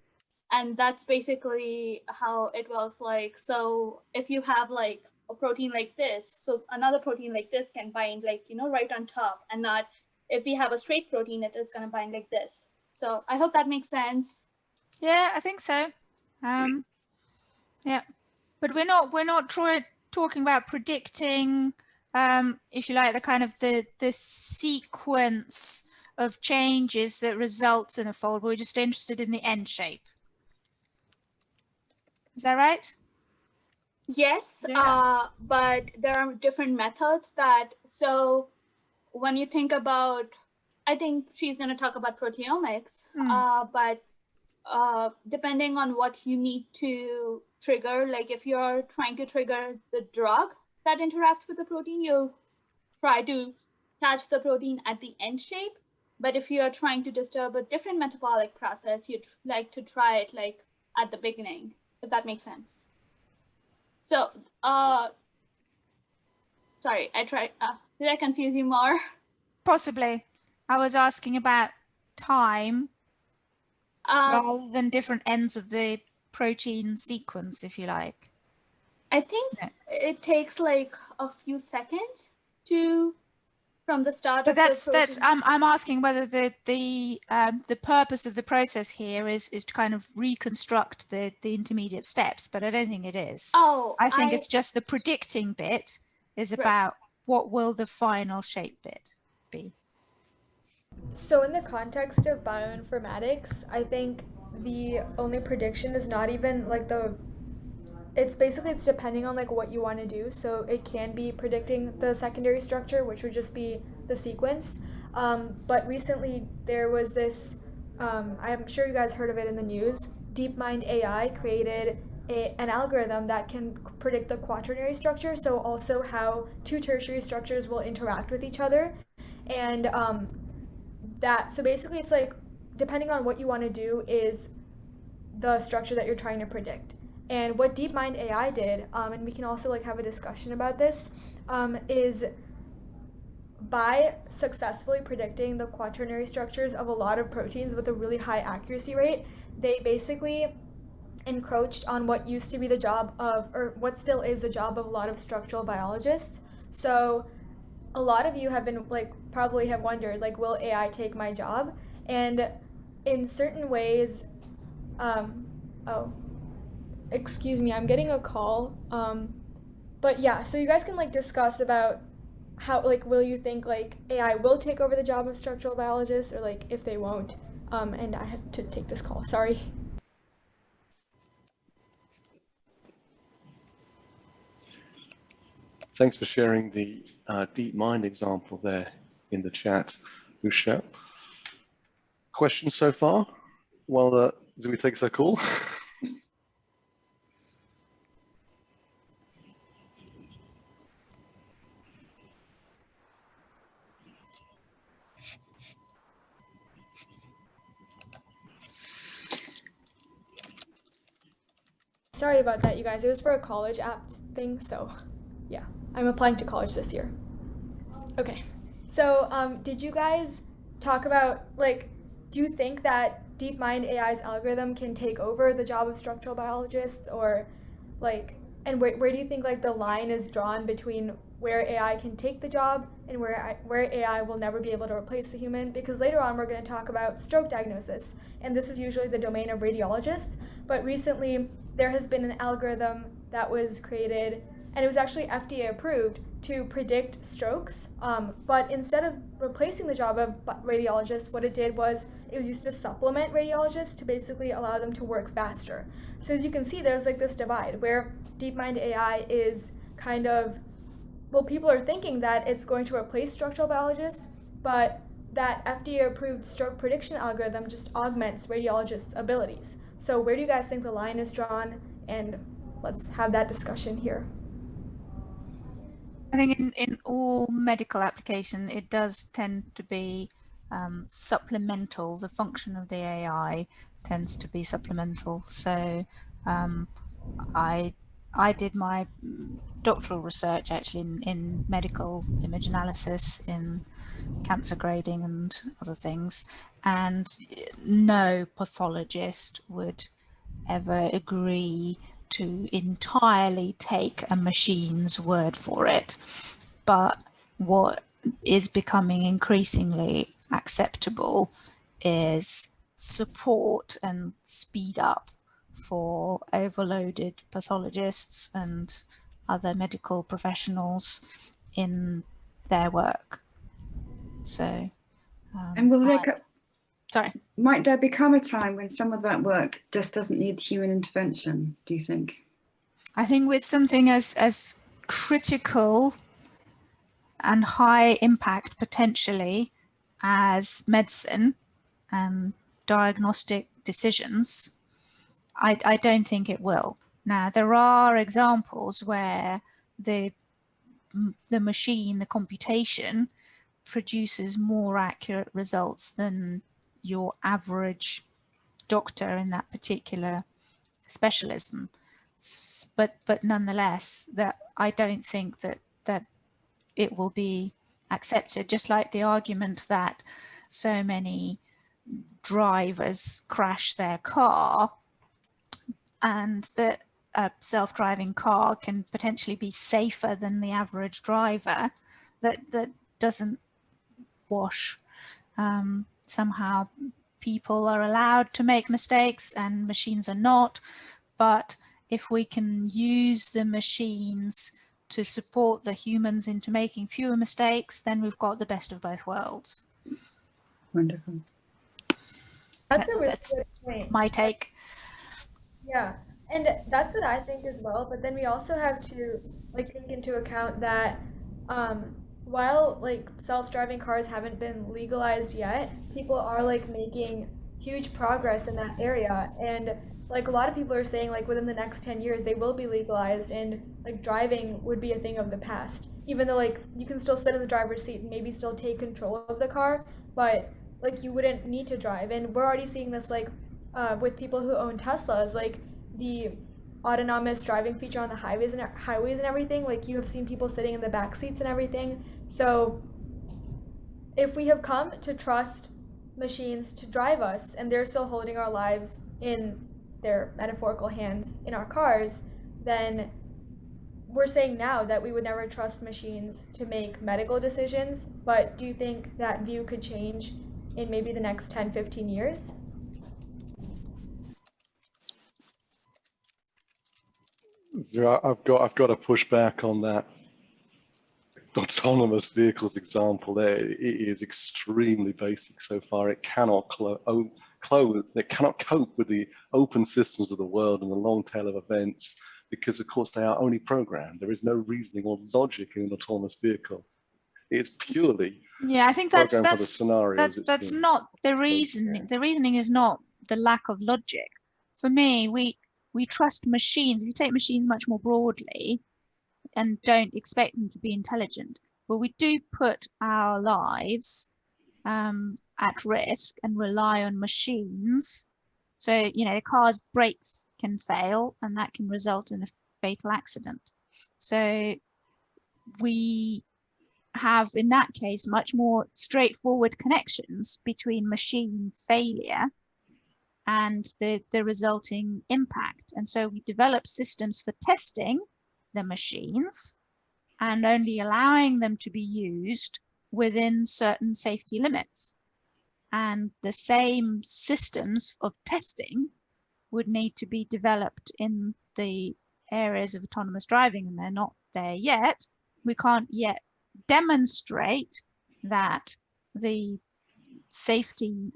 And that's basically how it works. Like, so if you have like a protein like this, so another protein like this can bind right on top, and not if we have a straight protein, it is going to bind like this. So I hope that makes sense. Yeah, I think so. Yeah, but we're not talking about predicting, if you like, the kind of the sequence of changes that results in a fold. We're just interested in the end shape. Is that right? Yes, Yeah. but there are different methods so when you think about, I think she's going to talk about proteomics, but depending on what you need to trigger, like if you're trying to trigger the drug that interacts with the protein, you'll try to catch the protein at the end shape. But if you are trying to disturb a different metabolic process, you'd like to try it like at the beginning, if that makes sense. So, sorry, did I confuse you more? Possibly. I was asking about time rather than different ends of the protein sequence, if you like. I think it takes like a few seconds from the start But of the protein. I'm asking whether the purpose of the process here is to kind of reconstruct the intermediate steps, but I don't think it is. Oh, I think it's just the predicting bit is about what will the final shape bit be. So in the context of bioinformatics, I think the only prediction is not even like it's depending on like what you want to do. So it can be predicting the secondary structure, which would just be the sequence. But recently there was this, I'm sure you guys heard of it in the news, DeepMind AI created an algorithm that can predict the quaternary structure. So also how two tertiary structures will interact with each other. And so basically it's like, depending on what you want to do is the structure that you're trying to predict. And what DeepMind AI did, and we can also like have a discussion about this, is by successfully predicting the quaternary structures of a lot of proteins with a really high accuracy rate, they basically encroached on what used to be the job of, or what still is the job of a lot of structural biologists. So a lot of you have been like, probably have wondered, like, will AI take my job? And in certain ways, oh, excuse me, I'm getting a call. But yeah, so you guys can like discuss about how, like, will you think like AI will take over the job of structural biologists, or like if they won't? And I have to take this call, sorry. Thanks for sharing the DeepMind example there in the chat, Usha. Questions so far? While Zoe takes her call. Sorry about that, you guys. It was for a college app thing, so yeah, I'm applying to college this year. Okay, so did you guys talk about, like, do you think that DeepMind AI's algorithm can take over the job of structural biologists, or like, and where do you think like the line is drawn between where AI can take the job and where AI will never be able to replace the human? Because later on we're going to talk about stroke diagnosis, and this is usually the domain of radiologists, but recently there has been an algorithm that was created, and it was actually FDA approved, to predict strokes, but instead of replacing the job of radiologists, what it did was it was used to supplement radiologists to basically allow them to work faster. So as you can see, there's like this divide where DeepMind AI is kind of, well, people are thinking that it's going to replace structural biologists, but that FDA approved stroke prediction algorithm just augments radiologists' abilities. So where do you guys think the line is drawn? And let's have that discussion here. I think in all medical application, it does tend to be supplemental. The function of the AI tends to be supplemental. So I did my doctoral research actually in medical image analysis, in cancer grading and other things, and no pathologist would ever agree to entirely take a machine's word for it. But what is becoming increasingly acceptable is support and speed up for overloaded pathologists and other medical professionals in their work. So, and will there sorry, might there become a time when some of that work just doesn't need human intervention, do you think? I think with something as critical and high impact potentially as medicine and diagnostic decisions, I don't think it will. Now, there are examples where the machine, the computation, produces more accurate results than your average doctor in that particular specialism. But nonetheless, that I don't think that it will be accepted, just like the argument that so many drivers crash their car, and that a self-driving car can potentially be safer than the average driver. That doesn't wash. Somehow people are allowed to make mistakes and machines are not, but if we can use the machines to support the humans into making fewer mistakes, then we've got the best of both worlds. Wonderful. That's a really good point. My take. Yeah, and that's what I think as well. But then we also have to like take into account that while like self-driving cars haven't been legalized yet, people are like making huge progress in that area. And like a lot of people are saying like within the next 10 years they will be legalized, and like driving would be a thing of the past. Even though like you can still sit in the driver's seat and maybe still take control of the car, but like you wouldn't need to drive. And we're already seeing this like with people who own Teslas, like the autonomous driving feature on the highways and everything. Like you have seen people sitting in the back seats and everything. So if we have come to trust machines to drive us, and they're still holding our lives in their metaphorical hands in our cars, then we're saying now that we would never trust machines to make medical decisions. But do you think that view could change in maybe the next 10-15 years? Yeah, I've got to push back on that autonomous vehicles example there. It is extremely basic so far. It cannot it cannot cope with the open systems of the world and the long tail of events, because of course they are only programmed. There is no reasoning or logic in an autonomous vehicle. It's purely I think that's not the reasoning. The reasoning is not the lack of logic. For me, we trust machines. We take machines much more broadly and don't expect them to be intelligent, but we do put our lives at risk and rely on machines. So, the car's brakes can fail and that can result in a fatal accident. So we have, in that case, much more straightforward connections between machine failure and the resulting impact. And so we develop systems for testing the machines and only allowing them to be used within certain safety limits. And the same systems of testing would need to be developed in the areas of autonomous driving, and they're not there yet. We can't yet demonstrate that the safety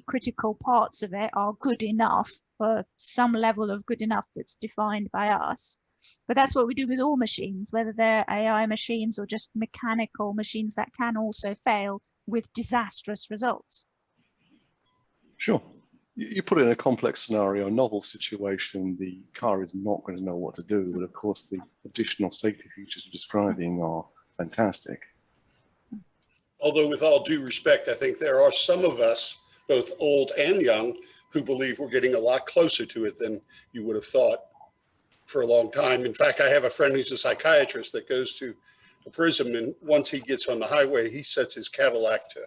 critical parts of it are good enough for some level of good enough that's defined by us. But that's what we do with all machines, whether they're AI machines or just mechanical machines that can also fail with disastrous results. Sure. You put it in a complex scenario, a novel situation, the car is not going to know what to do, but of course the additional safety features you're describing are fantastic. Although with all due respect, I think there are some of us, both old and young, who believe we're getting a lot closer to it than you would have thought for a long time. In fact, I have a friend who's a psychiatrist that goes to a prison, and once he gets on the highway, he sets his Cadillac to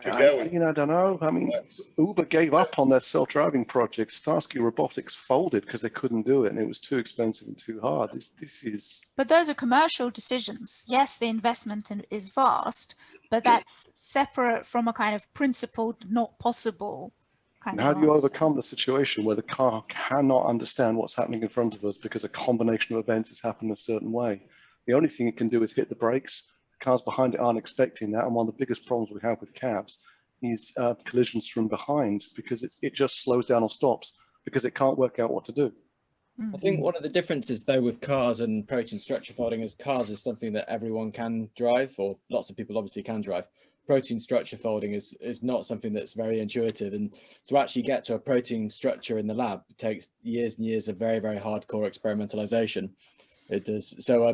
go. I don't know. I mean, Uber gave up on their self-driving project. Starsky Robotics folded because they couldn't do it, and it was too expensive and too hard. This is. But those are commercial decisions. Yes, the investment is vast, but that's separate from a kind of principled, not possible kind of How do you answer. overcome the situation where the car cannot understand what's happening in front of us because a combination of events has happened a certain way? The only thing it can do is hit the brakes. Cars behind it aren't expecting that, and one of the biggest problems we have with cabs is collisions from behind, because it just slows down or stops because it can't work out what to do. I think one of the differences though with cars and protein structure folding is cars is something that everyone can drive, or lots of people obviously can drive. Protein structure folding is not something that's very intuitive, and to actually get to a protein structure in the lab takes years and years of very, very hardcore experimentalization. It does. So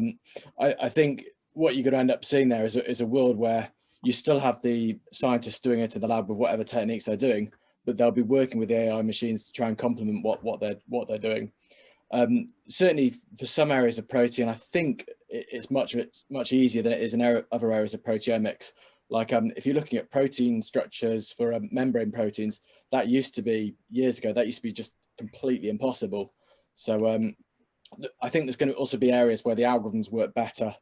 I think what you're going to end up seeing there is a world where you still have the scientists doing it in the lab with whatever techniques they're doing, but they'll be working with the AI machines to try and complement what they're doing. Certainly for some areas of protein, I think it's much easier than it is in other areas of proteomics. Like if you're looking at protein structures for membrane proteins, that used to be, years ago, that used to be just completely impossible. So I think there's going to also be areas where the algorithms work better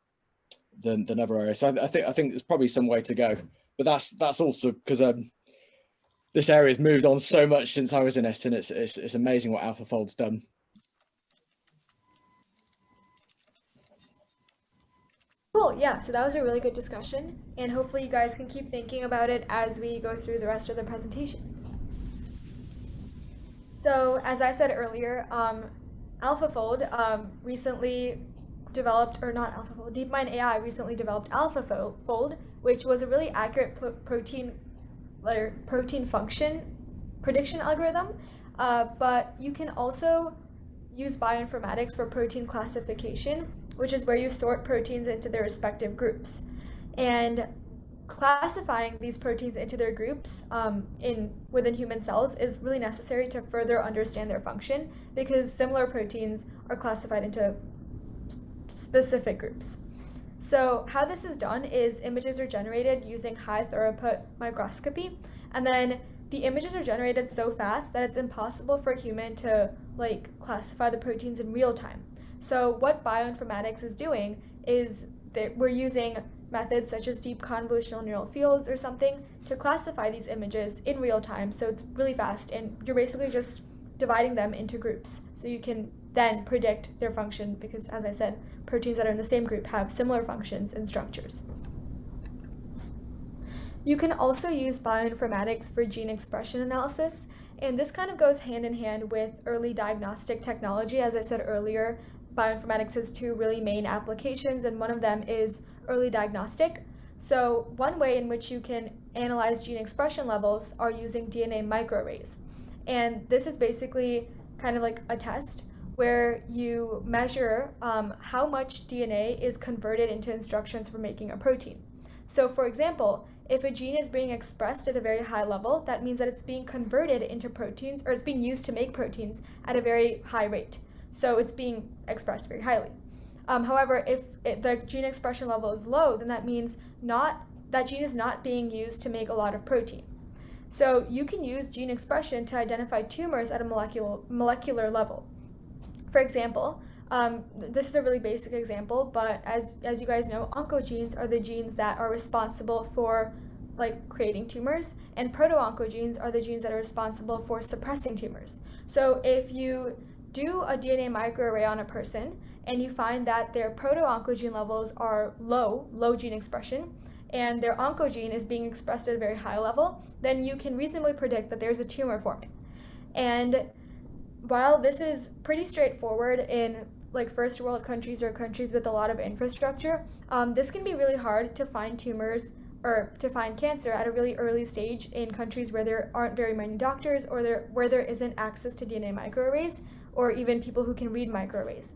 than other areas. So I think there's probably some way to go, but that's also because this area has moved on so much since I was in it, and it's amazing what AlphaFold's done. Cool, yeah, so that was a really good discussion, and hopefully you guys can keep thinking about it as we go through the rest of the presentation. So as I said earlier, AlphaFold recently developed, or not AlphaFold, DeepMind AI recently developed AlphaFold, which was a really accurate protein function prediction algorithm, but you can also use bioinformatics for protein classification, which is where you sort proteins into their respective groups. And classifying these proteins into their groups within human cells is really necessary to further understand their function, because similar proteins are classified into specific groups. So how this is done is images are generated using high throughput microscopy, and then the images are generated so fast that it's impossible for a human to classify the proteins in real time. So what bioinformatics is doing is that we're using methods such as deep convolutional neural fields or something to classify these images in real time. So it's really fast, and you're basically just dividing them into groups. So you can then predict their function, because as I said, proteins that are in the same group have similar functions and structures. You can also use bioinformatics for gene expression analysis, and this kind of goes hand in hand with early diagnostic technology. As I said earlier, bioinformatics has two really main applications, and one of them is early diagnostic. So one way in which you can analyze gene expression levels are using DNA microarrays. And this is basically kind of like a test where you measure how much DNA is converted into instructions for making a protein. So for example, if a gene is being expressed at a very high level, that means that it's being converted into proteins, or it's being used to make proteins at a very high rate. So it's being expressed very highly. However, if the gene expression level is low, then that means that gene is not being used to make a lot of protein. So you can use gene expression to identify tumors at a molecular level. For example, this is a really basic example, but as you guys know, oncogenes are the genes that are responsible for creating tumors, and proto-oncogenes are the genes that are responsible for suppressing tumors. So if you do a DNA microarray on a person and you find that their proto-oncogene levels are low gene expression, and their oncogene is being expressed at a very high level, then you can reasonably predict that there's a tumor forming. And while this is pretty straightforward in first world countries or countries with a lot of infrastructure, this can be really hard to find tumors or to find cancer at a really early stage in countries where there aren't very many doctors, or where there isn't access to DNA microarrays, or even people who can read microarrays.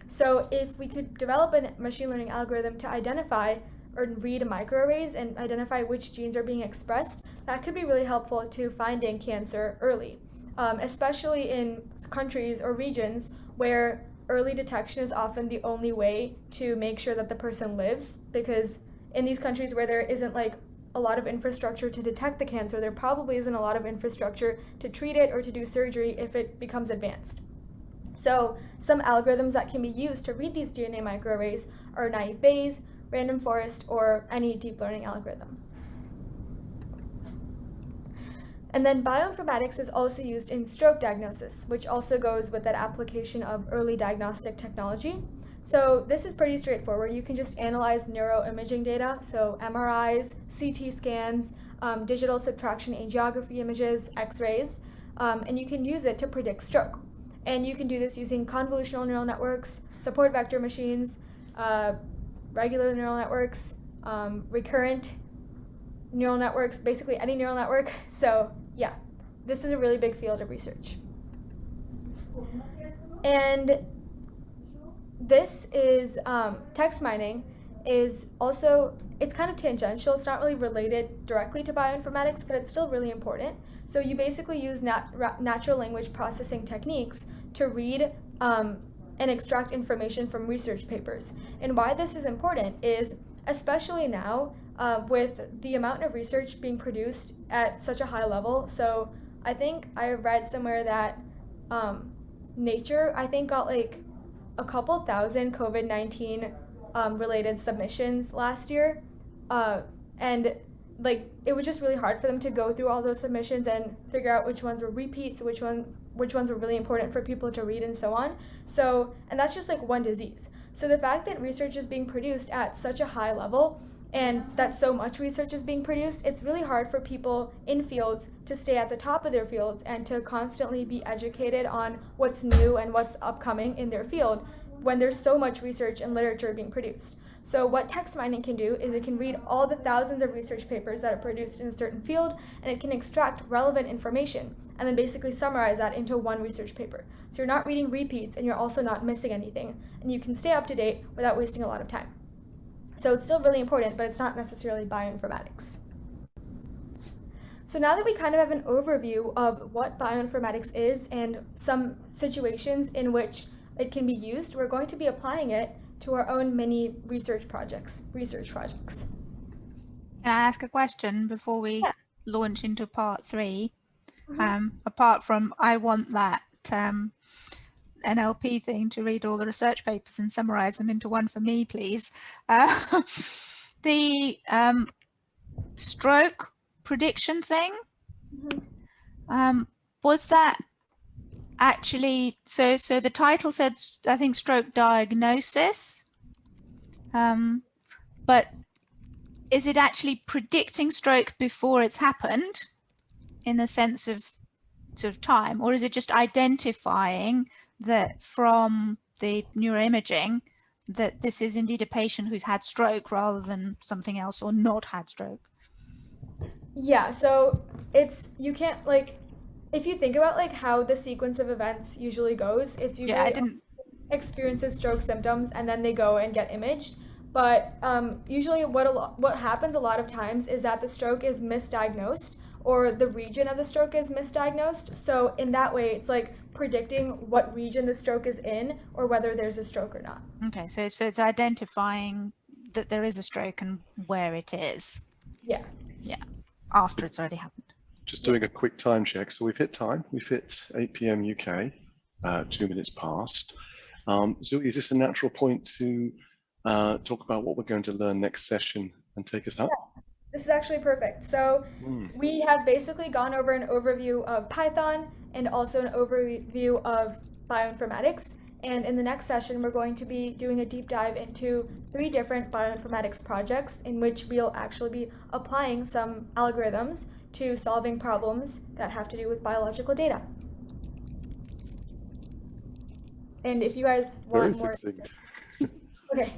So if we could develop a machine learning algorithm to identify or read microarrays and identify which genes are being expressed, that could be really helpful to finding cancer early, especially in countries or regions where early detection is often the only way to make sure that the person lives, because in these countries where there isn't a lot of infrastructure to detect the cancer, there probably isn't a lot of infrastructure to treat it or to do surgery if it becomes advanced. So some algorithms that can be used to read these DNA microarrays are naive Bayes, random forest, or any deep learning algorithm. And then bioinformatics is also used in stroke diagnosis, which also goes with that application of early diagnostic technology. So this is pretty straightforward. You can just analyze neuroimaging data, so MRIs, CT scans, digital subtraction angiography images, X-rays, and you can use it to predict stroke. And you can do this using convolutional neural networks, support vector machines, regular neural networks, recurrent neural networks, basically any neural network. So yeah, this is a really big field of research. And this is text mining, is also, it's kind of tangential. It's not really related directly to bioinformatics, but it's still really important. So you basically use natural language processing techniques to read and extract information from research papers. And why this is important is, especially now, with the amount of research being produced at such a high level. So I think I read somewhere that Nature, I think, got like a couple thousand COVID-19 related submissions last year. And like, it was just really hard for them to go through all those submissions and figure out which ones were repeats, which ones were really important for people to read, and so on. So, and that's just like one disease. So the fact that research is being produced at such a high level, and that so much research is being produced, it's really hard for people in fields to stay at the top of their fields and to constantly be educated on what's new and what's upcoming in their field when there's so much research and literature being produced. So what text mining can do is it can read all the thousands of research papers that are produced in a certain field, and it can extract relevant information and then basically summarize that into one research paper. So you're not reading repeats, and you're also not missing anything, and you can stay up to date without wasting a lot of time. So it's still really important, but it's not necessarily bioinformatics. So now that we kind of have an overview of what bioinformatics is and some situations in which it can be used, we're going to be applying it to our own mini research projects. Can I ask a question before we launch into part 3? Apart from, I want that NLP thing to read all the research papers and summarize them into one for me, please. The stroke prediction thing, was that actually, so the title said, I think, stroke diagnosis, but is it actually predicting stroke before it's happened in the sense of sort of time, or is it just identifying that from the neuroimaging that this is indeed a patient who's had stroke rather than something else or not had stroke? Yeah, so it's, you can't, like, if you think about like how the sequence of events usually goes, it's usually experiences stroke symptoms and then they go and get imaged. But usually what happens a lot of times is that the stroke is misdiagnosed, or the region of the stroke is misdiagnosed. So in that way, it's like predicting what region the stroke is in or whether there's a stroke or not. Okay, so it's identifying that there is a stroke and where it is. Yeah. Yeah, after it's already happened. Just doing a quick time check. So we've hit time. We've hit 8 p.m. UK, 2 minutes past. So is this a natural point to talk about what we're going to learn next session and take us out? Yeah, this is actually perfect. So we have basically gone over an overview of Python and also an overview of bioinformatics. And in the next session, we're going to be doing a deep dive into 3 different bioinformatics projects in which we'll actually be applying some algorithms to solving problems that have to do with biological data. And if you guys want more, okay.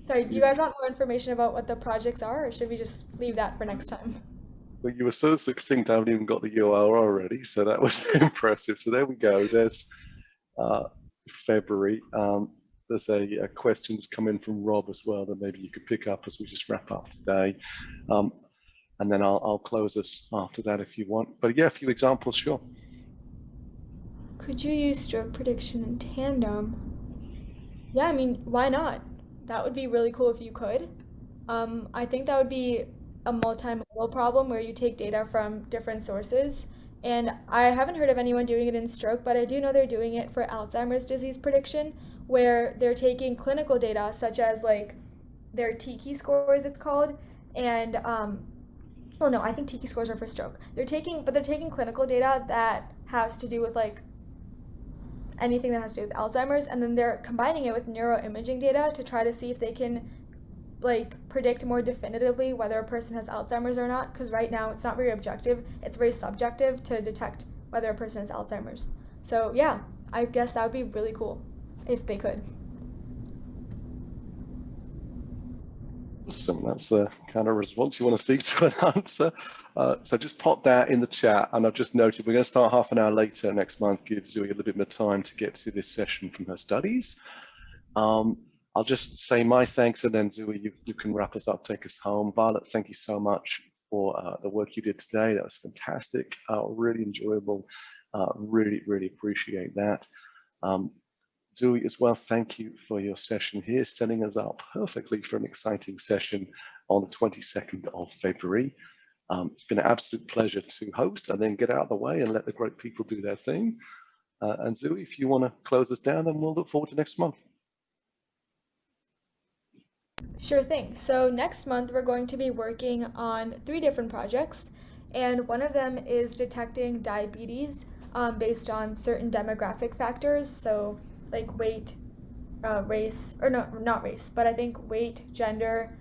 Sorry, do you guys want more information about what the projects are, or should we just leave that for next time? Well, you were so succinct, I haven't even got the URL already, so that was impressive. So there we go. There's February. There's a question that's come in from Rob as well that maybe you could pick up as we just wrap up today. And then I'll close us after that if you want. But yeah, a few examples, sure. Could you use stroke prediction in tandem? Yeah, I mean, why not? That would be really cool if you could. I think that would be a multimodal problem where you take data from different sources. And I haven't heard of anyone doing it in stroke, but I do know they're doing it for Alzheimer's disease prediction, where they're taking clinical data such as like their TICI scores, it's called, and well, no, I think TICI scores are for stroke. They're taking clinical data that has to do with like anything that has to do with Alzheimer's, and then they're combining it with neuroimaging data to try to see if they can like predict more definitively whether a person has Alzheimer's or not, because right now it's not very objective, it's very subjective to detect whether a person has Alzheimer's. So yeah, I guess that would be really cool if they could. Awesome, that's the kind of response you want to seek to an answer. So just pop that in the chat, and I've just noted we're going to start half an hour later next month, give Zoe a little bit more time to get to this session from her studies. I'll just say my thanks, and then Zui, you can wrap us up, take us home. Violet, thank you so much for the work you did today. That was fantastic, really enjoyable. Really appreciate that. Zui as well, thank you for your session here, setting us up perfectly for an exciting session on the 22nd of February. It's been an absolute pleasure to host and then get out of the way and let the great people do their thing. And Zui, if you want to close us down, then we'll look forward to next month. Sure thing. So next month, we're going to be working on 3 different projects, and one of them is detecting diabetes based on certain demographic factors. So like weight, race, or no, not race, but I think weight, gender,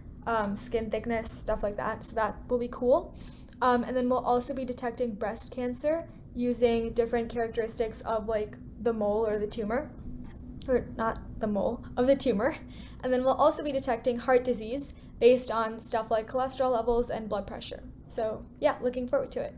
skin thickness, stuff like that. So that will be cool. And then we'll also be detecting breast cancer using different characteristics of like the mole or the tumor, or not the mole, of the tumor. And then we'll also be detecting heart disease based on stuff like cholesterol levels and blood pressure. So yeah, looking forward to it.